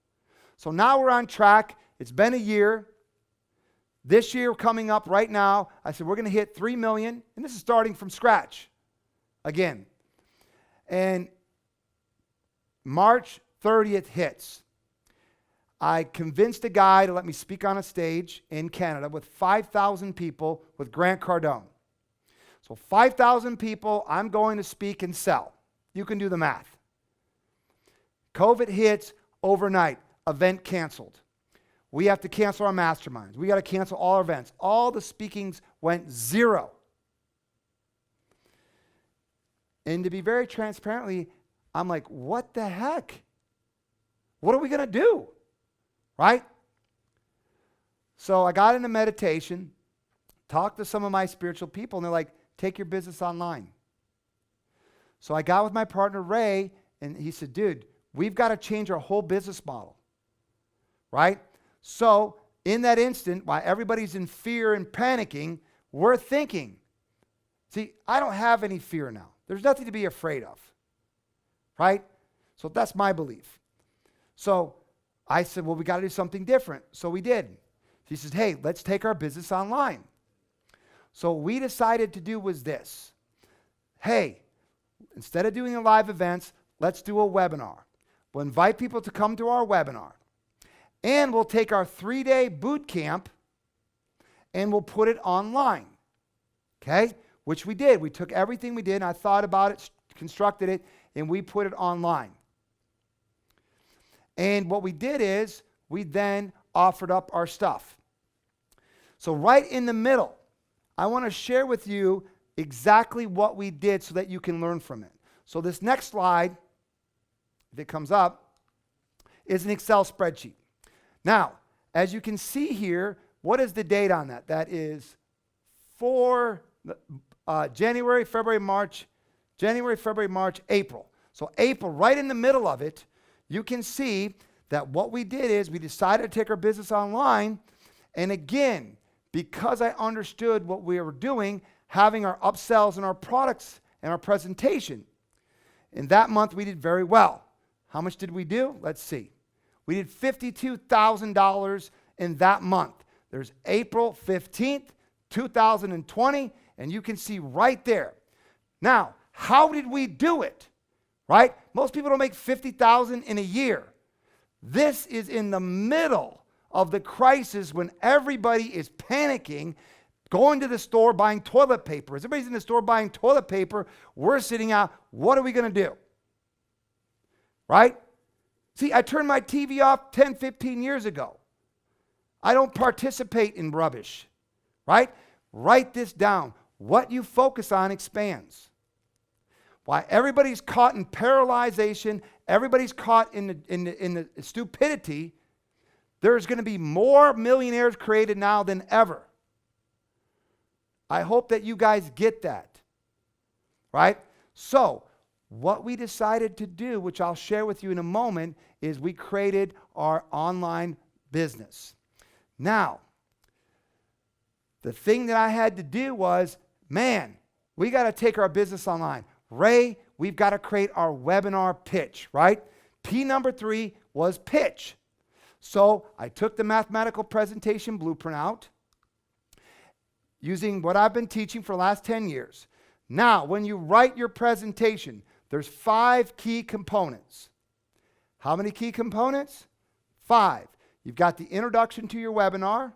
So now we're on track. It's been a year. This year coming up right now, I said we're going to hit 3 million, and this is starting from scratch again. And March 30th hits. I convinced a guy to let me speak on a stage in Canada with 5,000 people with Grant Cardone. So 5,000 people, I'm going to speak and sell. You can do the math. COVID hits overnight, event canceled. We have to cancel our masterminds. We got to cancel all our events. All the speakings went zero. And to be very transparently, I'm like, what the heck? What are we going to do? Right? So I got into meditation, talked to some of my spiritual people, and they're like, take your business online. So I got with my partner, Ray, and he said, dude, we've got to change our whole business model. Right? So in that instant, while everybody's in fear and panicking, we're thinking, see, I don't have any fear now. There's nothing to be afraid of. Right? So that's my belief. So I said, well, we got to do something different. So we did. He says, hey, let's take our business online. So what we decided to do was this. Hey, instead of doing the live events, let's do a webinar. We'll invite people to come to our webinar. And we'll take our 3-day boot camp and we'll put it online. Okay? Which we did. We took everything we did and I thought about it, constructed it, and we put it online. And what we did is we then offered up our stuff. So right in the middle, I want to share with you exactly what we did so that you can learn from it. So this next slide, if it comes up, is an Excel spreadsheet. Now, as you can see here, what is the date on that? That is for January, February, March, April. So April, right in the middle of it, you can see that what we did is we decided to take our business online. And again, because I understood what we were doing, having our upsells and our products and our presentation. In that month, we did very well. How much did we do? Let's see. We did $52,000 in that month. There's April 15th, 2020, and you can see right there. Now, how did we do it? Right? Most people don't make $50,000 in a year. This is in the middle of the crisis when everybody is panicking, going to the store buying toilet paper. As everybody's in the store buying toilet paper, we're sitting out, what are we going to do? Right? See, I turned my TV off 10, 15 years ago. I don't participate in rubbish. Right? Write this down. What you focus on expands. Why everybody's caught in paralyzation, everybody's caught in the stupidity, there's going to be more millionaires created now than ever. I hope that you guys get that. Right? So, what we decided to do, which I'll share with you in a moment, is we created our online business. Now, the thing that I had to do was, man, we got to take our business online. Ray, we've got to create our webinar pitch, right? P number 3 was pitch. So I took the mathematical presentation blueprint out using what I've been teaching for the last 10 years. Now, when you write your presentation, there's 5 key components. How many key components? 5. You've got the introduction to your webinar,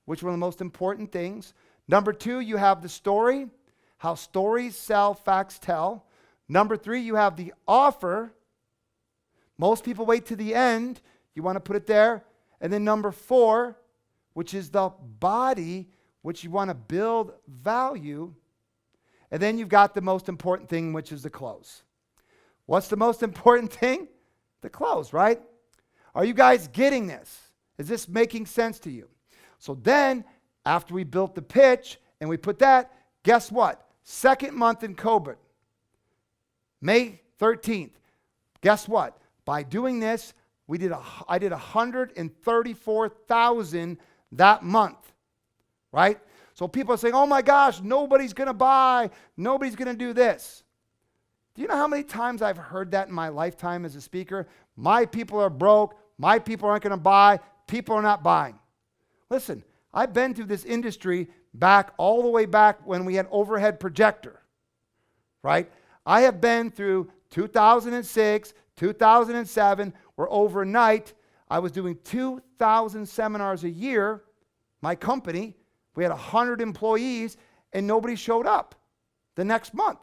which is one of the most important things. Number 2, you have the story, how stories sell, facts tell. Number 3, you have the offer. Most people wait to the end. You want to put it there. And then number 4, which is the body, which you want to build value. And then you've got the most important thing, which is the close. What's the most important thing? The close, right? Are you guys getting this? Is this making sense to you? So then, after we built the pitch and we put that, guess what? Second month in COVID, May 13th. Guess what? By doing this, I did 134,000 that month, right? So people are saying, oh my gosh, nobody's going to buy. Nobody's going to do this. Do you know how many times I've heard that in my lifetime as a speaker? My people are broke. My people aren't going to buy. People are not buying. Listen, I've been through this industry all the way back when we had overhead projector, right? I have been through 2006, 2007, where overnight I was doing 2,000 seminars a year. My company, we had 100 employees, and nobody showed up the next month.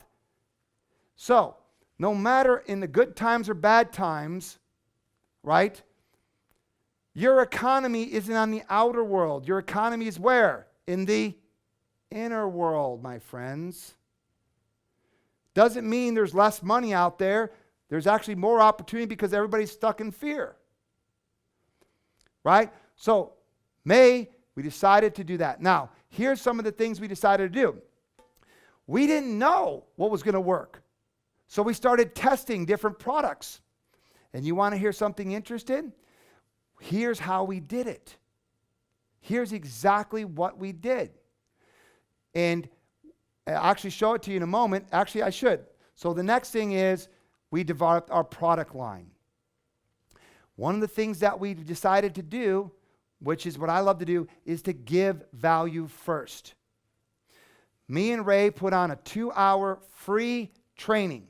So, no matter in the good times or bad times, right? Your economy isn't on the outer world. Your economy is where? In the inner world, my friends. Doesn't mean there's less money out there. There's actually more opportunity because everybody's stuck in fear. Right? So, we decided to do that. Now, here's some of the things we decided to do. We didn't know what was going to work. So we started testing different products. And you want to hear something interesting? Here's how we did it. Here's exactly what we did. And I'll actually show it to you in a moment. Actually, I should. So the next thing is we developed our product line. One of the things that we decided to do, which is what I love to do, is to give value first. Me and Ray put on a 2-hour free training.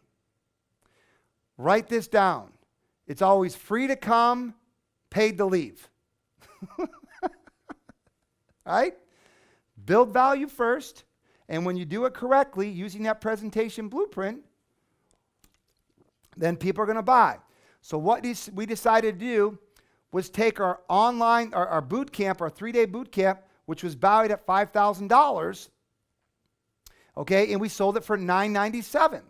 Write this down. It's always free to come, paid to leave. Right? Build value first, and when you do it correctly, using that presentation blueprint, then people are going to buy. So what we decided to do was take our online, our boot camp, our 3-day boot camp, which was valued at $5,000, okay, and we sold it for $997.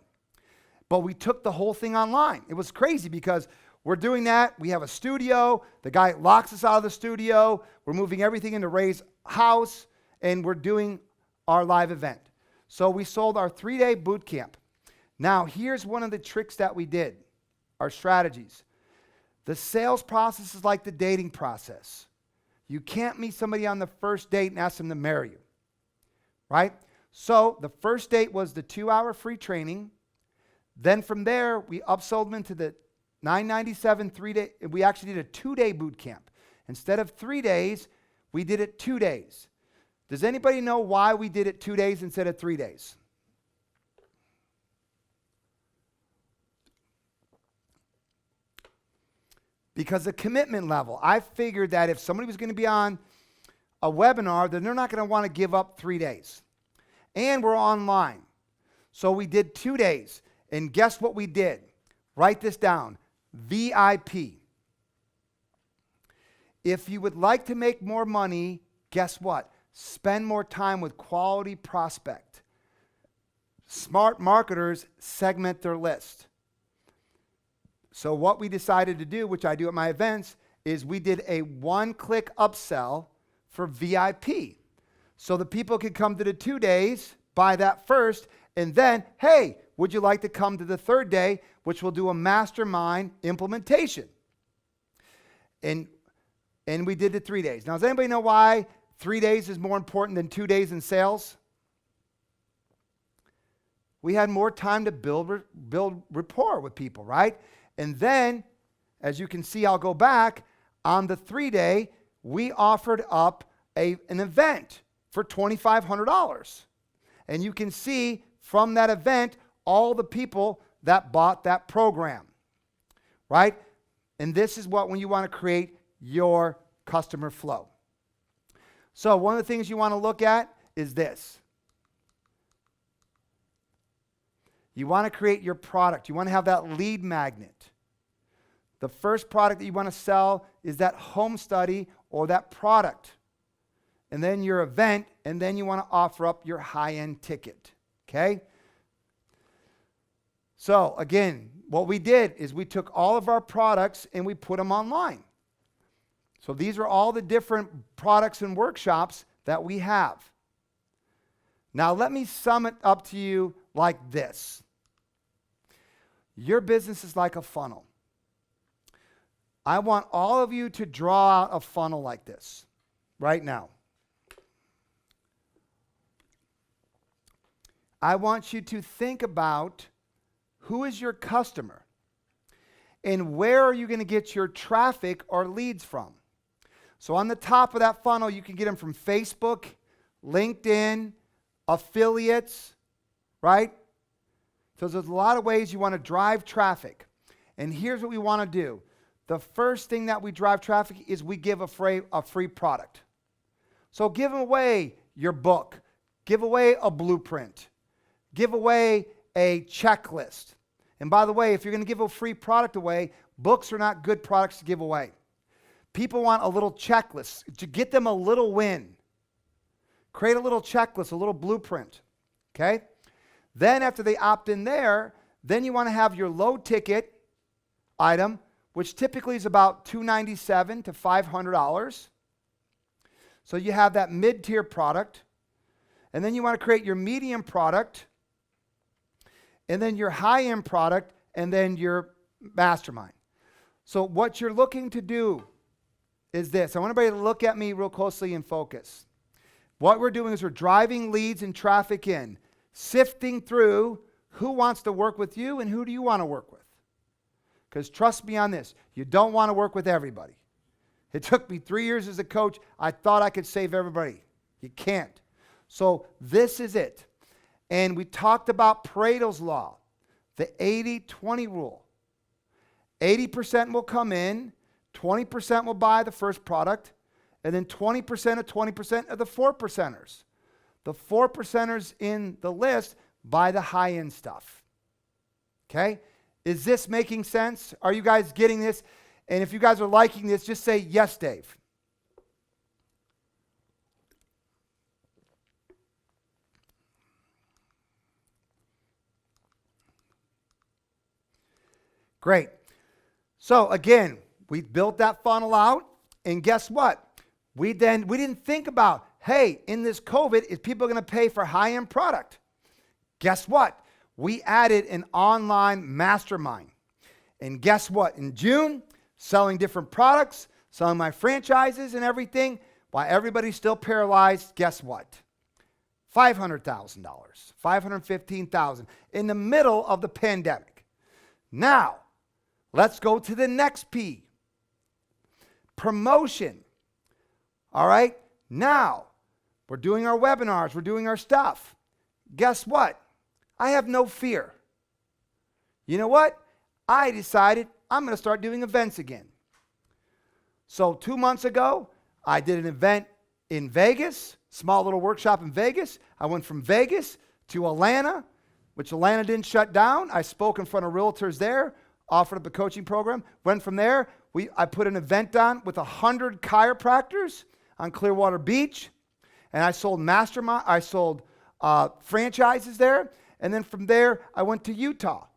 But we took the whole thing online. It was crazy because we're doing that. We have a studio. The guy locks us out of the studio. We're moving everything into Ray's house, and we're doing our live event. So we sold our 3-day boot camp. Now, here's one of the tricks that we did, our strategies. The sales process is like the dating process. You can't meet somebody on the first date and ask them to marry you, right? So the first date was the 2-hour free training. Then from there, we upsold them into the $997 3-day. We actually did a 2-day boot camp. Instead of 3 days, we did it 2 days. Does anybody know why we did it 2 days instead of 3 days? Because the commitment level. I figured that if somebody was going to be on a webinar, then they're not going to want to give up 3 days. And we're online. So we did 2 days. And guess what we did? Write this down. VIP. If you would like to make more money, guess what? Spend more time with quality prospect. Smart marketers segment their list. So what we decided to do, which I do at my events, is we did a 1-click upsell for VIP. So the people could come to the 2 days, buy that first, and then, hey, would you like to come to the 3rd day, which will do a mastermind implementation? And we did the 3 days. Now, does anybody know why 3 days is more important than 2 days in sales? We had more time to build rapport with people, right? And then, as you can see, I'll go back, on the 3-day, we offered up an event for $2,500. And you can see from that event, all the people that bought that program, right? And this is what when you want to create your customer flow. So one of the things you want to look at is this. You want to create your product. You want to have that lead magnet. The first product that you want to sell is that home study or that product. And then your event, and then you want to offer up your high-end ticket, okay? So again, what we did is we took all of our products and we put them online. So these are all the different products and workshops that we have. Now let me sum it up to you like this. Your business is like a funnel. I want all of you to draw out a funnel like this right now. I want you to think about who is your customer and where are you going to get your traffic or leads from. So on the top of that funnel, you can get them from Facebook, LinkedIn, affiliates, right? So there's a lot of ways you want to drive traffic. And here's what we want to do. The first thing that we drive traffic is we give a free product. So give away your book. Give away a blueprint. Give away a checklist. And by the way, if you're going to give a free product away, books are not good products to give away. People want a little checklist to get them a little win. Create a little checklist, a little blueprint. Okay? Then after they opt in there, then you want to have your low ticket item, which typically is about $297 to $500. So you have that mid-tier product. And then you want to create your medium product, and then your high-end product, and then your mastermind. So what you're looking to do is this. I want everybody to look at me real closely and focus. What we're doing is we're driving leads and traffic in, sifting through who wants to work with you and who do you want to work with. Because trust me on this, you don't want to work with everybody. It took me 3 years as a coach. I thought I could save everybody. You can't. So this is it. And we talked about Pareto's law, the 80-20 rule. 80% will come in, 20% will buy the first product, and then 20% of 20% are the 4%ers. The 4%ers in the list buy the high-end stuff. Okay? Is this making sense? Are you guys getting this? And if you guys are liking this, just say, yes, Dave. Great. So again, we built that funnel out, and guess what? We didn't think about, hey, in this COVID, is people going to pay for high-end product? Guess what? We added an online mastermind. And guess what? In June, selling different products, selling my franchises and everything, while everybody's still paralyzed, guess what? $500,000, $515,000 in the middle of the pandemic. Now, let's go to the next P. Promotion. All right? Now, we're doing our webinars. We're doing our stuff. Guess what? I have no fear. You know what? I decided I'm going to start doing events again. So 2 months ago, I did an event in Vegas, small little workshop in Vegas. I went from Vegas to Atlanta, which Atlanta didn't shut down. I spoke in front of realtors there, offered up a coaching program. Went from there, I put an event on with 100 chiropractors on Clearwater Beach, and I sold franchises there. And then from there, I went to Utah.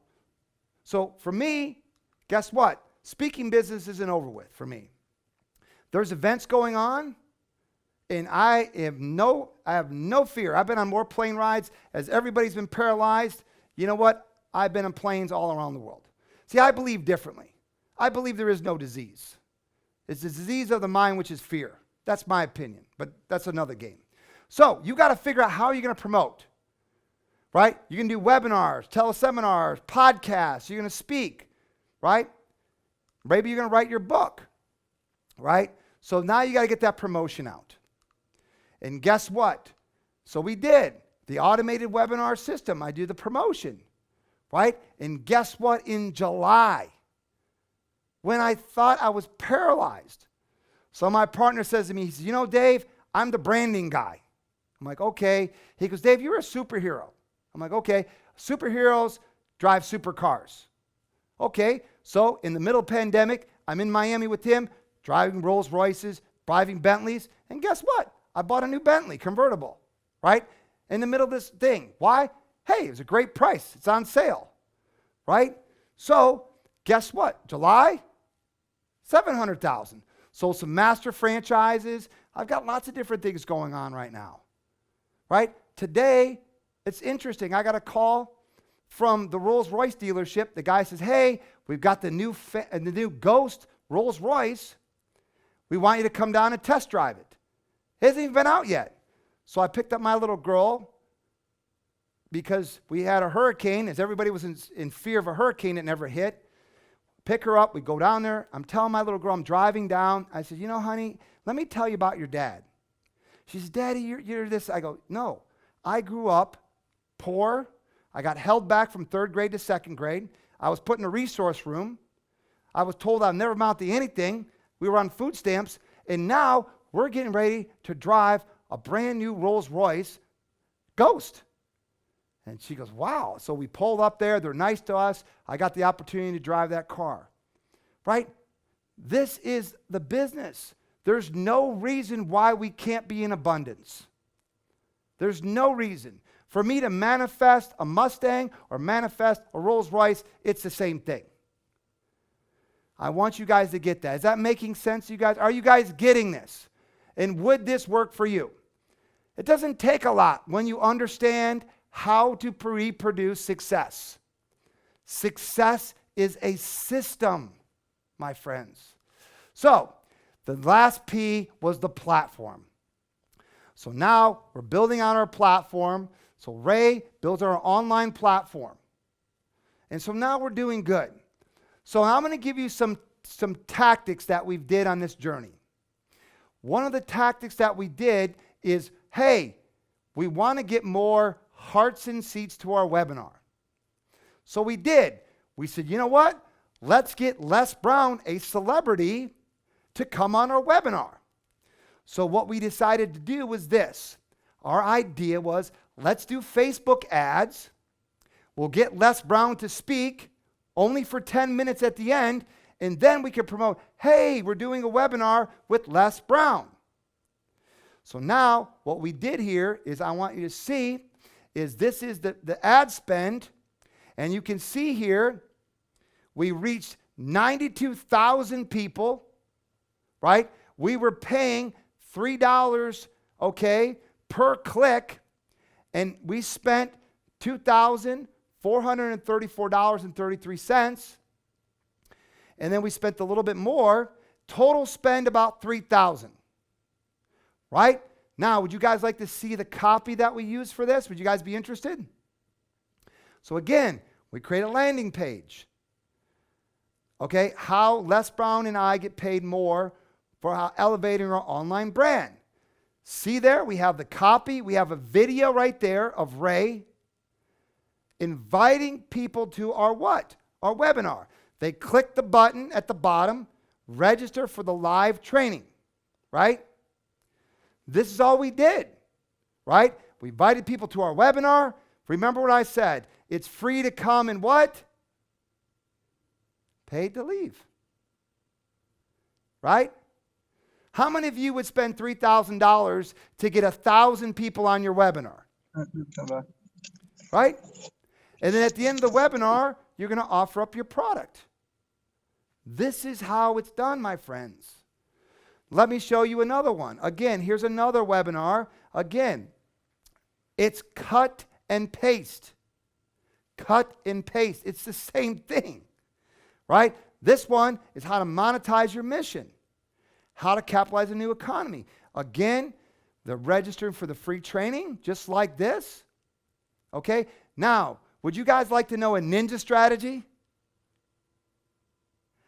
So for me, guess what? Speaking business isn't over with for me. There's events going on, and I have no fear. I've been on more plane rides as everybody's been paralyzed. You know what? I've been on planes all around the world. See, I believe differently. I believe there is no disease. It's the disease of the mind, which is fear. That's my opinion, but that's another game. So you got to figure out how you're going to promote. Right? You can do webinars, teleseminars, podcasts. You're going to speak, right? Maybe you're going to write your book, right? So now you got to get that promotion out. And guess what? So we did the automated webinar system. I do the promotion, right? And guess what? In July, when I thought I was paralyzed, so my partner says to me, he says, you know, Dave, I'm the branding guy. I'm like, okay. He goes, Dave, you're a superhero. I'm like, okay, superheroes drive supercars. Okay, so in the middle of the pandemic, I'm in Miami with him, driving Rolls Royces, driving Bentleys, and guess what? I bought a new Bentley convertible, right? In the middle of this thing. Why? Hey, it was a great price. It's on sale, right? So guess what? July, $700,000. Sold some master franchises. I've got lots of different things going on right now, right? Today, it's interesting. I got a call from the Rolls Royce dealership. The guy says, hey, we've got the new Ghost Rolls Royce. We want you to come down and test drive it. It hasn't even been out yet. So I picked up my little girl because we had a hurricane, as everybody was in fear of a hurricane that never hit. Pick her up, we go down there. I'm telling my little girl, I'm driving down. I said, you know, honey, let me tell you about your dad. She says, Daddy, you're this. I go, no, I grew up poor. I got held back from 3rd grade to 2nd grade. I was put in a resource room. I was told I'd never amount to anything. We were on food stamps. And now we're getting ready to drive a brand new Rolls Royce Ghost. And she goes, wow. So we pulled up there. They're nice to us. I got the opportunity to drive that car. Right? This is the business. There's no reason why we can't be in abundance. There's no reason. For me to manifest a Mustang or manifest a Rolls Royce, it's the same thing. I want you guys to get that. Is that making sense to you guys? Are you guys getting this? And would this work for you? It doesn't take a lot when you understand how to reproduce success. Success is a system, my friends. So, the last P was the platform. So now we're building on our platform. So Ray builds our online platform. And so now we're doing good. So I'm going to give you some tactics that we've did on this journey. One of the tactics that we did is, hey, we want to get more hearts and seats to our webinar. So we did. We said, you know what? Let's get Les Brown, a celebrity, to come on our webinar. So what we decided to do was this. Our idea was, let's do Facebook ads. We'll get Les Brown to speak only for 10 minutes at the end, and then we can promote, hey, we're doing a webinar with Les Brown. So now what we did here is I want you to see is this is the ad spend, and you can see here we reached 92,000 people, right? We were paying $3, okay, per click, and we spent $2,434.33. And then we spent a little bit more. Total spend about $3,000. Right? Now, would you guys like to see the copy that we use for this? Would you guys be interested? So again, we create a landing page. Okay, how Les Brown and I get paid more for elevating our online brand. See there, we have the copy. We have a video right there of Ray inviting people to our what? Our webinar. They click the button at the bottom, register for the live training, right? This is all we did, right? We invited people to our webinar. Remember what I said. It's free to come and what? Paid to leave. Right? How many of you would spend $3,000 to get 1,000 people on your webinar? Right? And then at the end of the webinar, you're going to offer up your product. This is how it's done, my friends. Let me show you another one. Again, here's another webinar. Again, it's cut and paste. Cut and paste. It's the same thing, right? This one is how to monetize your mission, how to capitalize a new economy. Again, they're registering for the free training, just like this. Okay? Now, would you guys like to know a ninja strategy?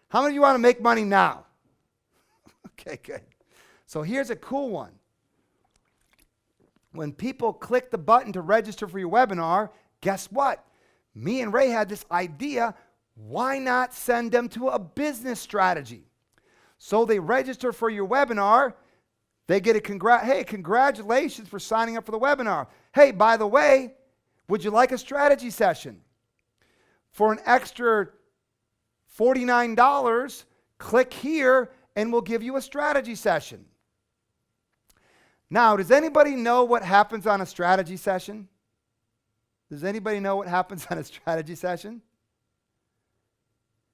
How many of you want to make money now? Okay, good. So here's a cool one. When people click the button to register for your webinar, guess what? Me and Ray had this idea, why not send them to a business strategy? So they register for your webinar, they get a hey, congratulations for signing up for the webinar. Hey, by the way, would you like a strategy session? For an extra $49, click here and we'll give you a strategy session. Now, does anybody know what happens on a strategy session? Does anybody know what happens on a strategy session?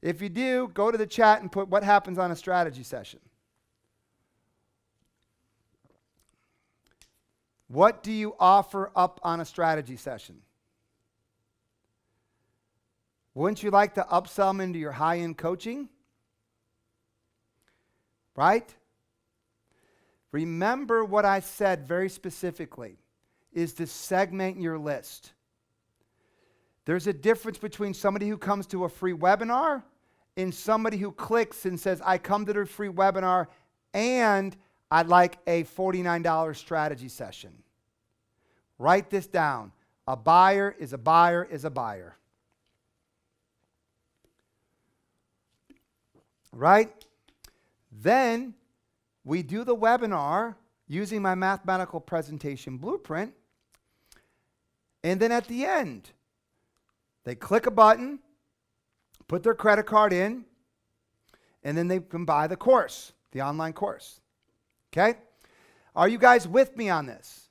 If you do, go to the chat and put what happens on a strategy session. What do you offer up on a strategy session? Wouldn't you like to upsell them into your high-end coaching? right? Remember what I said very specifically, is to segment your list. There's a difference between somebody who comes to a free webinar and somebody who clicks and says, I come to the free webinar and I'd like a $49 strategy session. Write this down. A buyer is a buyer is a buyer. Right? Then we do the webinar using my mathematical presentation blueprint. And then at the end, they click a button, put their credit card in, and then they can buy the course, the online course. Okay? Are you guys with me on this?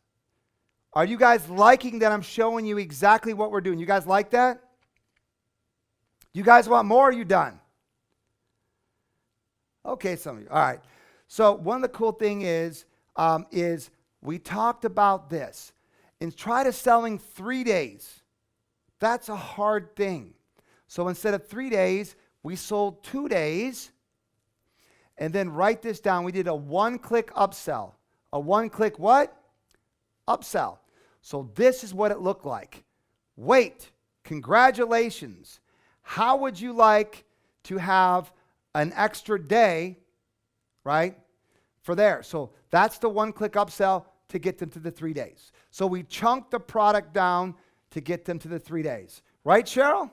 Are you guys liking that I'm showing you exactly what we're doing? You guys like that? You guys want more, or are you done? Okay, some of you. All right. So one of the cool thing is we talked about this. And try to selling 3 days. That's a hard thing. So instead of 3 days, we sold 2 days. And then write this down. We did a one-click upsell. A one-click what? Upsell. So this is what it looked like. Wait, congratulations. How would you like to have an extra day, right, for there? So that's the one-click upsell to get them to the 3 days. So we chunked the product down to get them to the 3 days. Right, Cheryl?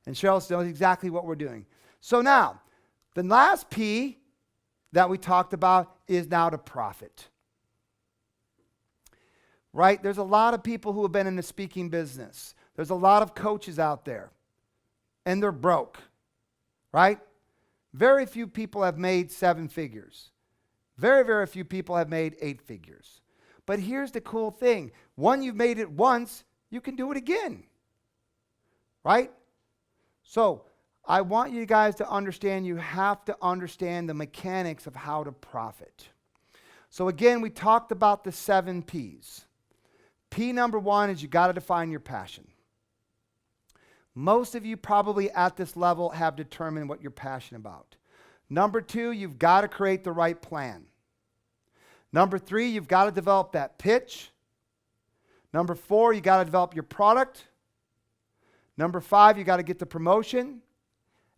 And Cheryl knows exactly what we're doing. So now, the last P that we talked about is now to profit. Right? There's a lot of people who have been in the speaking business. There's a lot of coaches out there. And they're broke. Right? Very few people have made 7 figures. Very, very few people have made 8 figures. But here's the cool thing. When you've made it once, you can do it again. Right? So, I want you guys to understand you have to understand the mechanics of how to profit. So again, we talked about the 7 P's. P number 1 is you got to define your passion. Most of you probably at this level have determined what you're passionate about. Number 2, you've got to create the right plan. Number 3, you've got to develop that pitch. Number 4, you got to develop your product. Number 5, you got to get the promotion.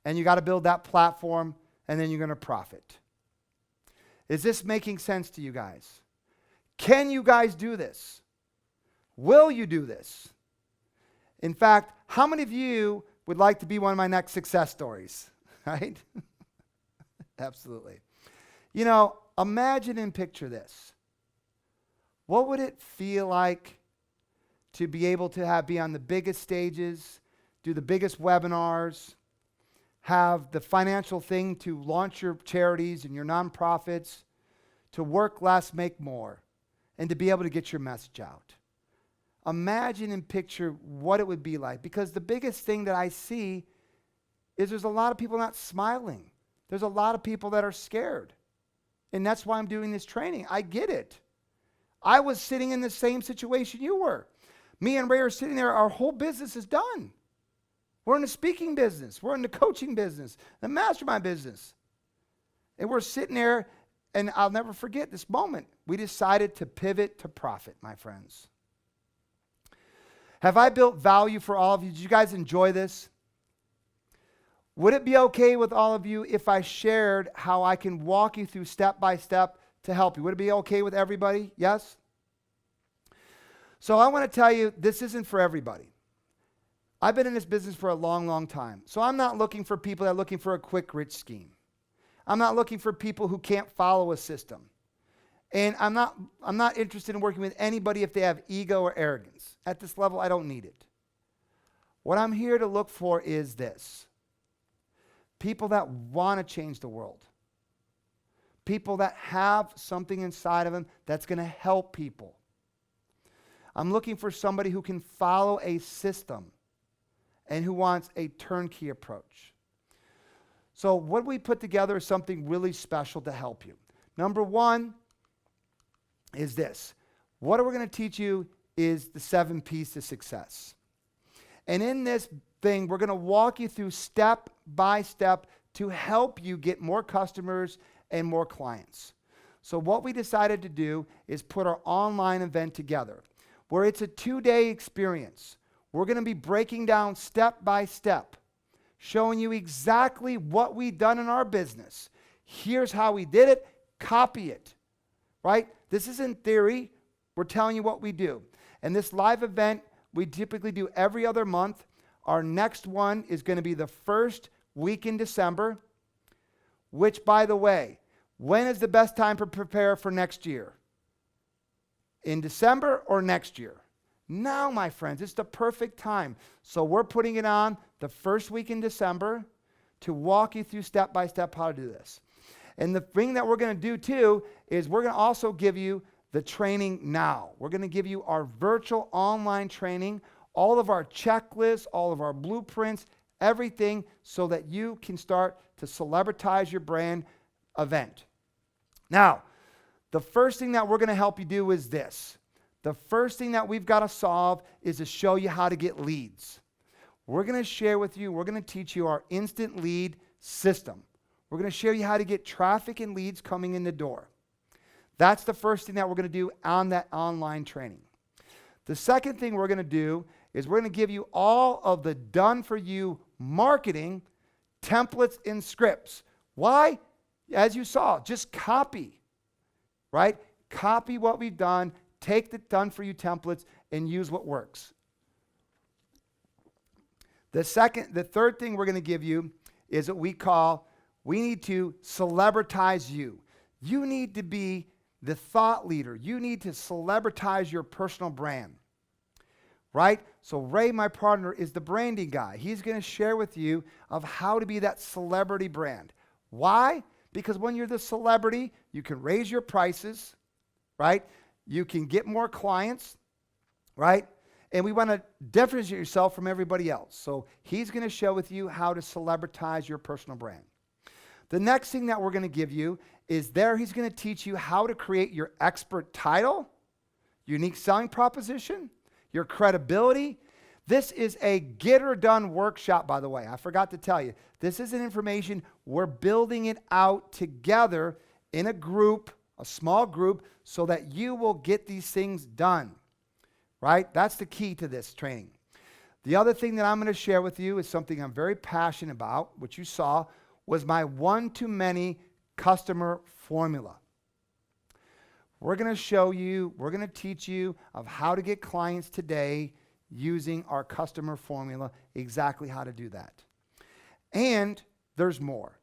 And you got to build that platform, and then you're going to profit. Is this making sense to you guys? Can you guys do this? Will you do this? In fact, how many of you would like to be one of my next success stories? Right? Absolutely. You know, imagine and picture this. What would it feel like to be able to be on the biggest stages, do the biggest webinars, have the financial thing to launch your charities and your nonprofits, to work less, make more, and to be able to get your message out? Imagine and picture what it would be like. Because the biggest thing that I see is there's a lot of people not smiling. There's a lot of people that are scared. And that's why I'm doing this training. I get it. I was sitting in the same situation you were. Me and Ray are sitting there. Our whole business is done. We're in the speaking business. We're in the coaching business, the mastermind business. And we're sitting there, and I'll never forget this moment. We decided to pivot to profit, my friends. Have I built value for all of you? Did you guys enjoy this? Would it be okay with all of you if I shared how I can walk you through step by step to help you? Would it be okay with everybody? Yes? So I want to tell you, this isn't for everybody. I've been in this business for a long, long time. So I'm not looking for people that are looking for a quick, rich scheme. I'm not looking for people who can't follow a system. And I'm not interested in working with anybody if they have ego or arrogance. At this level, I don't need it. What I'm here to look for is this. People that want to change the world. People that have something inside of them that's going to help people. I'm looking for somebody who can follow a system and who wants a turnkey approach. So what we put together is something really special to help you. Number 1 is this. What we're going to teach you is the 7 P's to success. And in this thing, we're going to walk you through step by step to help you get more customers and more clients. So what we decided to do is put our online event together, where it's a 2-day experience. We're going to be breaking down step by step, showing you exactly what we've done in our business. Here's how we did it. Copy it, right? This isn't theory. We're telling you what we do. And this live event, we typically do every other month. Our next one is going to be the first week in December, which, by the way, when is the best time to prepare for next year? In December or next year? Now, my friends, it's the perfect time. So we're putting it on the first week in December to walk you through step by step how to do this. And the thing that we're going to do too is we're going to also give you the training now. We're going to give you our virtual online training, all of our checklists, all of our blueprints, everything so that you can start to celebritize your brand event. Now, the first thing that we're going to help you do is this. The first thing that we've got to solve is to show you how to get leads. We're going to share with you, we're going to teach you our instant lead system. We're going to show you how to get traffic and leads coming in the door. That's the first thing that we're going to do on that online training. The second thing we're going to do is we're going to give you all of the done-for-you marketing templates and scripts. Why? As you saw, just copy, right? Copy what we've done, take the done-for-you templates, and use what works. The third thing we're going to give you is what we need to celebritize you. You need to be the thought leader. You need to celebritize your personal brand, right? So Ray, my partner, is the branding guy. He's going to share with you of how to be that celebrity brand. Why? Because when you're the celebrity, you can raise your prices, right? You can get more clients, right? And we want to differentiate yourself from everybody else. So he's going to share with you how to celebritize your personal brand. The next thing that we're going to give you is he's going to teach you how to create your expert title, unique selling proposition, your credibility. This is a get or done workshop, by the way. I forgot to tell you. This isn't information. We're building it out together in a group, a small group, so that you will get these things done, right? That's the key to this training. The other thing that I'm going to share with you is something I'm very passionate about, which you saw, was my one-to-many customer formula. We're going to show you, we're going to teach you of how to get clients today using our customer formula, exactly how to do that. And there's more.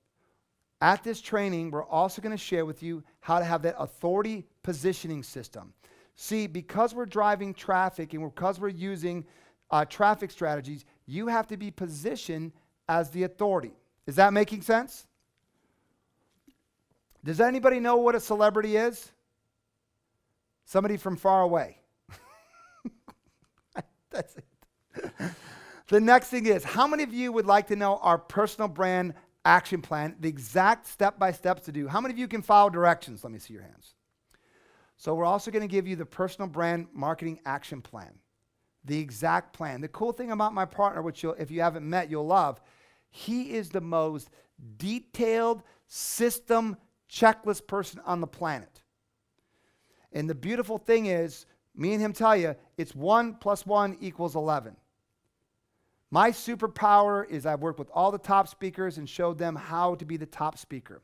At this training, we're also going to share with you how to have that authority positioning system. See, because we're driving traffic and because we're using traffic strategies, you have to be positioned as the authority. Is that making sense? Does anybody know what a celebrity is? Somebody from far away. That's it. The next thing is, how many of you would like to know our personal brand action plan, the exact step-by-steps to do? How many of you can follow directions? Let me see your hands. So we're also going to give you the personal brand marketing action plan, the exact plan. The cool thing about my partner, which if you haven't met, you'll love, he is the most detailed system checklist person on the planet. And the beautiful thing is, me and him tell you, it's 1 + 1 = 11. My superpower is I've worked with all the top speakers and showed them how to be the top speaker.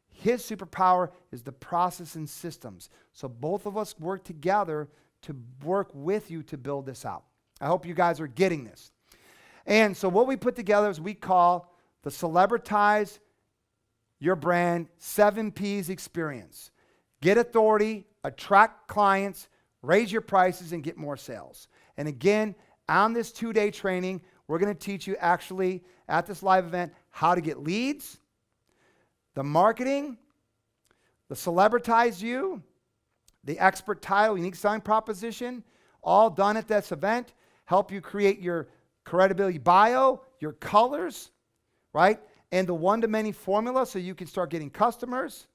His superpower is the process and systems. So both of us work together to work with you to build this out. I hope you guys are getting this. And so what we put together is we call the Celebritize Your Brand 7 Ps experience. Get authority, attract clients, raise your prices, and get more sales. And again, on this 2-day training, we're going to teach you actually at this live event how to get leads, the marketing, the Celebritize You, the expert title, unique selling proposition, all done at this event. Help you create your credibility bio, your colors, right? And the one-to-many formula so you can start getting customers,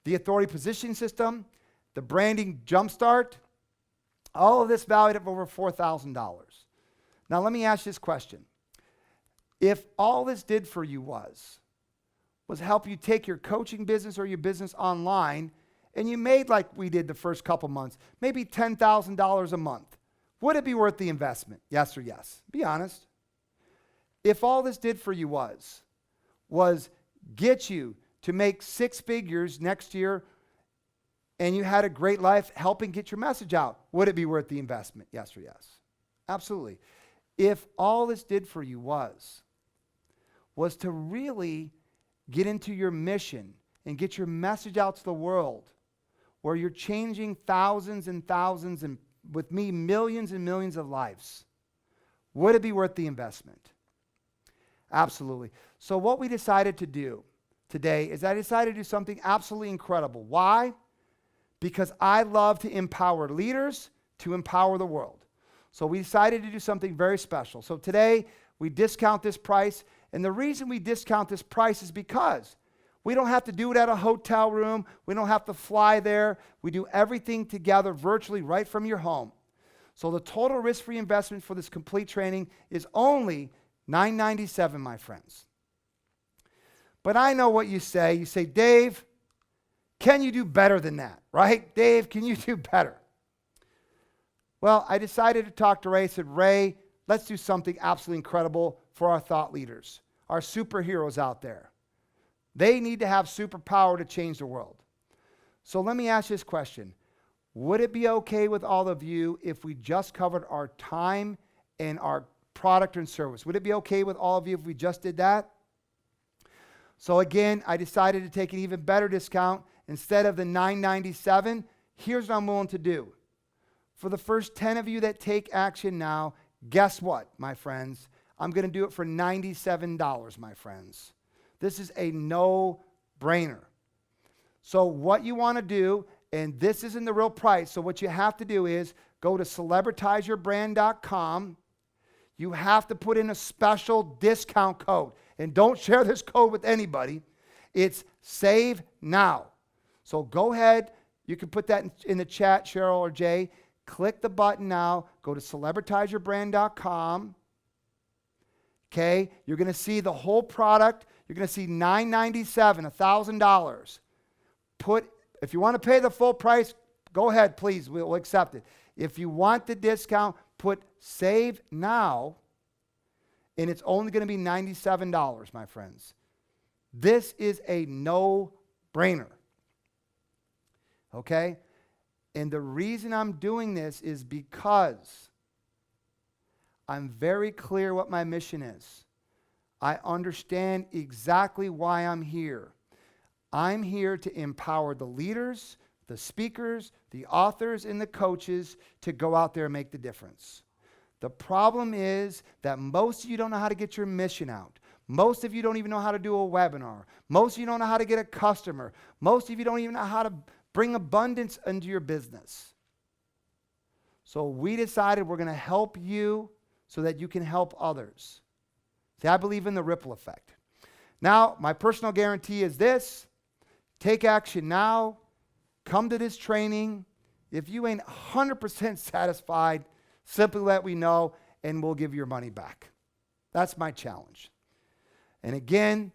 the authority positioning system, the branding jumpstart, all of this valued at over $4,000. Now let me ask you this question. If all this did for you was was help you take your coaching business or your business online, and you made, like we did the first couple months, maybe $10,000 a month. Would it be worth the investment? Yes or yes? Be honest. If all this did for you was get you to make 6 figures next year and you had a great life helping get your message out, would it be worth the investment? Yes or yes? Absolutely. If all this did for you was to really get into your mission and get your message out to the world, where you're changing thousands and thousands and with me millions and millions of lives, would it be worth the investment? Absolutely. So what we decided to do today is I decided to do something absolutely incredible. Why? Because I love to empower leaders to empower the world. So we decided to do something very special. So today we discount this price, and the reason we discount this price is because we don't have to do it at a hotel room. We don't have to fly there. We do everything together virtually right from your home. So the total risk-free investment for this complete training is only $997, my friends. But I know what you say. You say, Dave, can you do better than that? Right? Dave, can you do better? Well, I decided to talk to Ray. I said, Ray, let's do something absolutely incredible for our thought leaders, our superheroes out there. They need to have superpower to change the world. So let me ask you this question. Would it be okay with all of you if we just covered our time and our product and service? Would it be okay with all of you if we just did that? So again, I decided to take an even better discount. Instead of the $997, here's what I'm willing to do. For the first 10 of you that take action now, guess what, my friends? I'm going to do it for $97, my friends. This is a no-brainer. So what you want to do, and this isn't the real price, so what you have to do is go to celebritizeyourbrand.com. You have to put in a special discount code. And don't share this code with anybody. It's Save Now. So go ahead. You can put that in the chat, Cheryl or Jay. Click the button now. Go to celebritizeyourbrand.com. Okay? You're going to see the whole product. You're going to see $997, $1,000. If you want to pay the full price, go ahead, please. We'll accept it. If you want the discount, put Save Now, and it's only going to be $97, my friends. This is a no-brainer. Okay? And the reason I'm doing this is because I'm very clear what my mission is. I understand exactly why I'm here. I'm here to empower the leaders, the speakers, the authors, and the coaches to go out there and make the difference. The problem is that most of you don't know how to get your mission out. Most of you don't even know how to do a webinar. Most of you don't know how to get a customer. Most of you don't even know how to bring abundance into your business. So we decided we're going to help you so that you can help others. See, I believe in the ripple effect. Now, my personal guarantee is this. Take action now. Come to this training. If you ain't 100% satisfied, simply let me know and we'll give your money back. That's my challenge. And again,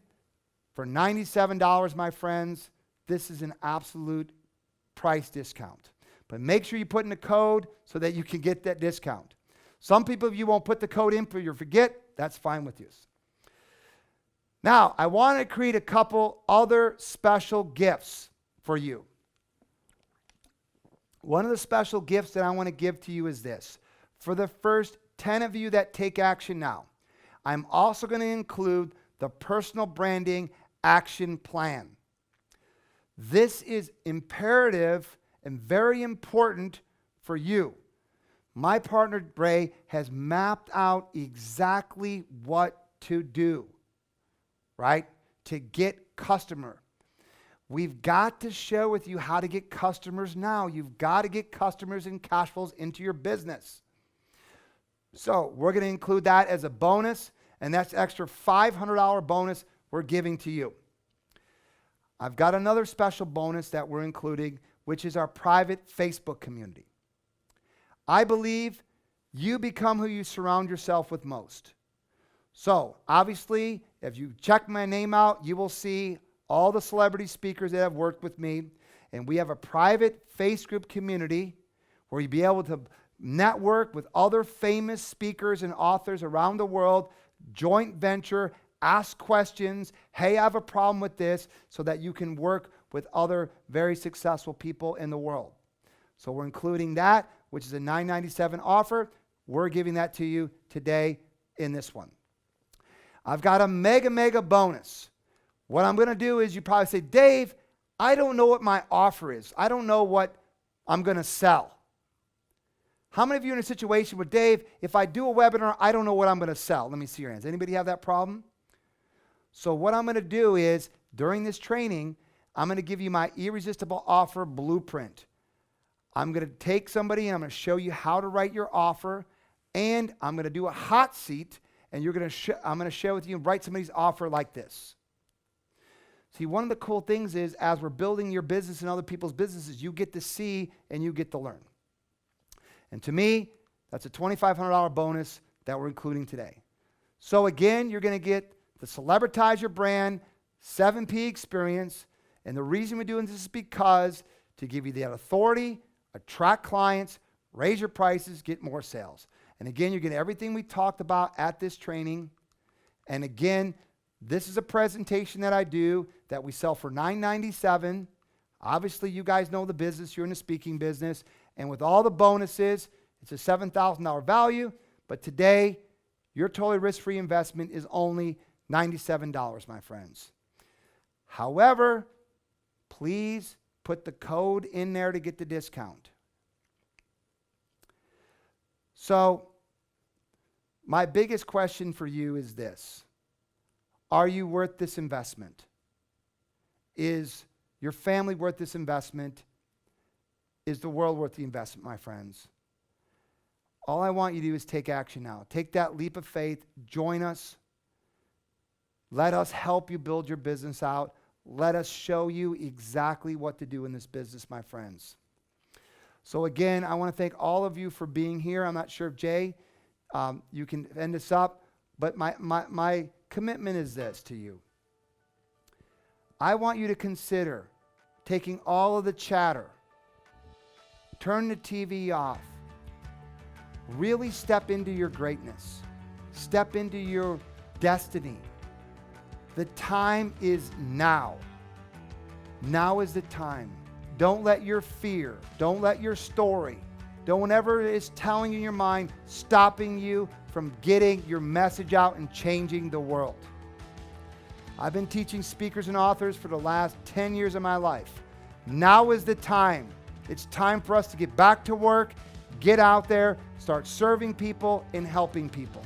for $97, my friends, this is an absolute price discount. But make sure you put in the code so that you can get that discount. Some people, if you won't put the code in for you forget, that's fine with you. Now, I want to create a couple other special gifts for you. One of the special gifts that I want to give to you is this. For the first 10 of you that take action now, I'm also going to include the personal branding action plan. This is imperative and very important for you. My partner, Ray, has mapped out exactly what to do, right, to get customer. We've got to share with you how to get customers now. You've got to get customers and cash flows into your business. So we're going to include that as a bonus, and that's extra $500 bonus we're giving to you. I've got another special bonus that we're including, which is our private Facebook community. I believe you become who you surround yourself with most. So, obviously, If you check my name out, you will see all the celebrity speakers that have worked with me. And we have a private face group community where you'll be able to network with other famous speakers and authors around the world, joint venture, ask questions. Hey, I have a problem with this, so that you can work with other very successful people in the world. So we're including that, which is a $997 offer. We're giving that to you today in this one. I've got a mega bonus. What I'm going to do is, you probably say, Dave, I don't know what my offer is. I don't know what I'm going to sell. How many of you are in a situation where, Dave, if I do a webinar, I don't know what I'm going to sell? Let me see your hands. Anybody have that problem? So what I'm going to do is, during this training, I'm going to give you my irresistible offer blueprint. I'm going to take somebody and I'm going to show you how to write your offer, and I'm going to do a hot seat, and I'm going to share with you and write somebody's offer like this. See, one of the cool things is, as we're building your business and other people's businesses, you get to see and you get to learn. And to me, that's a $2,500 bonus that we're including today. So again, you're going to get the Celebritize Your Brand 7P experience. And the reason we're doing this is because to give you that authority, attract clients, raise your prices, get more sales. And again, you get everything we talked about at this training. And again, this is a presentation that I do that we sell for $997. Obviously, you guys know the business. You're in the speaking business. And with all the bonuses, it's a $7,000 value. But today, your totally risk-free investment is only $97, my friends. However, please put the code in there to get the discount. So, my biggest question for you is this. Are you worth this investment? Is your family worth this investment? Is the world worth the investment, my friends? All I want you to do is take action now. Take that leap of faith. Join us. Let us help you build your business out. Let us show you exactly what to do in this business, my friends. So again, I want to thank all of you for being here. I'm not sure if Jay, you can end this up, but my commitment is this to you. I want you to consider taking all of the chatter, turn the TV off, really step into your greatness, step into your destiny. The time is now. Now is the time. Don't let your fear, don't let your story, don't whatever it is telling you in your mind, stopping you from getting your message out and changing the world. I've been teaching speakers and authors for the last 10 years of my life. Now is the time. It's time for us to get back to work, get out there, start serving people and helping people.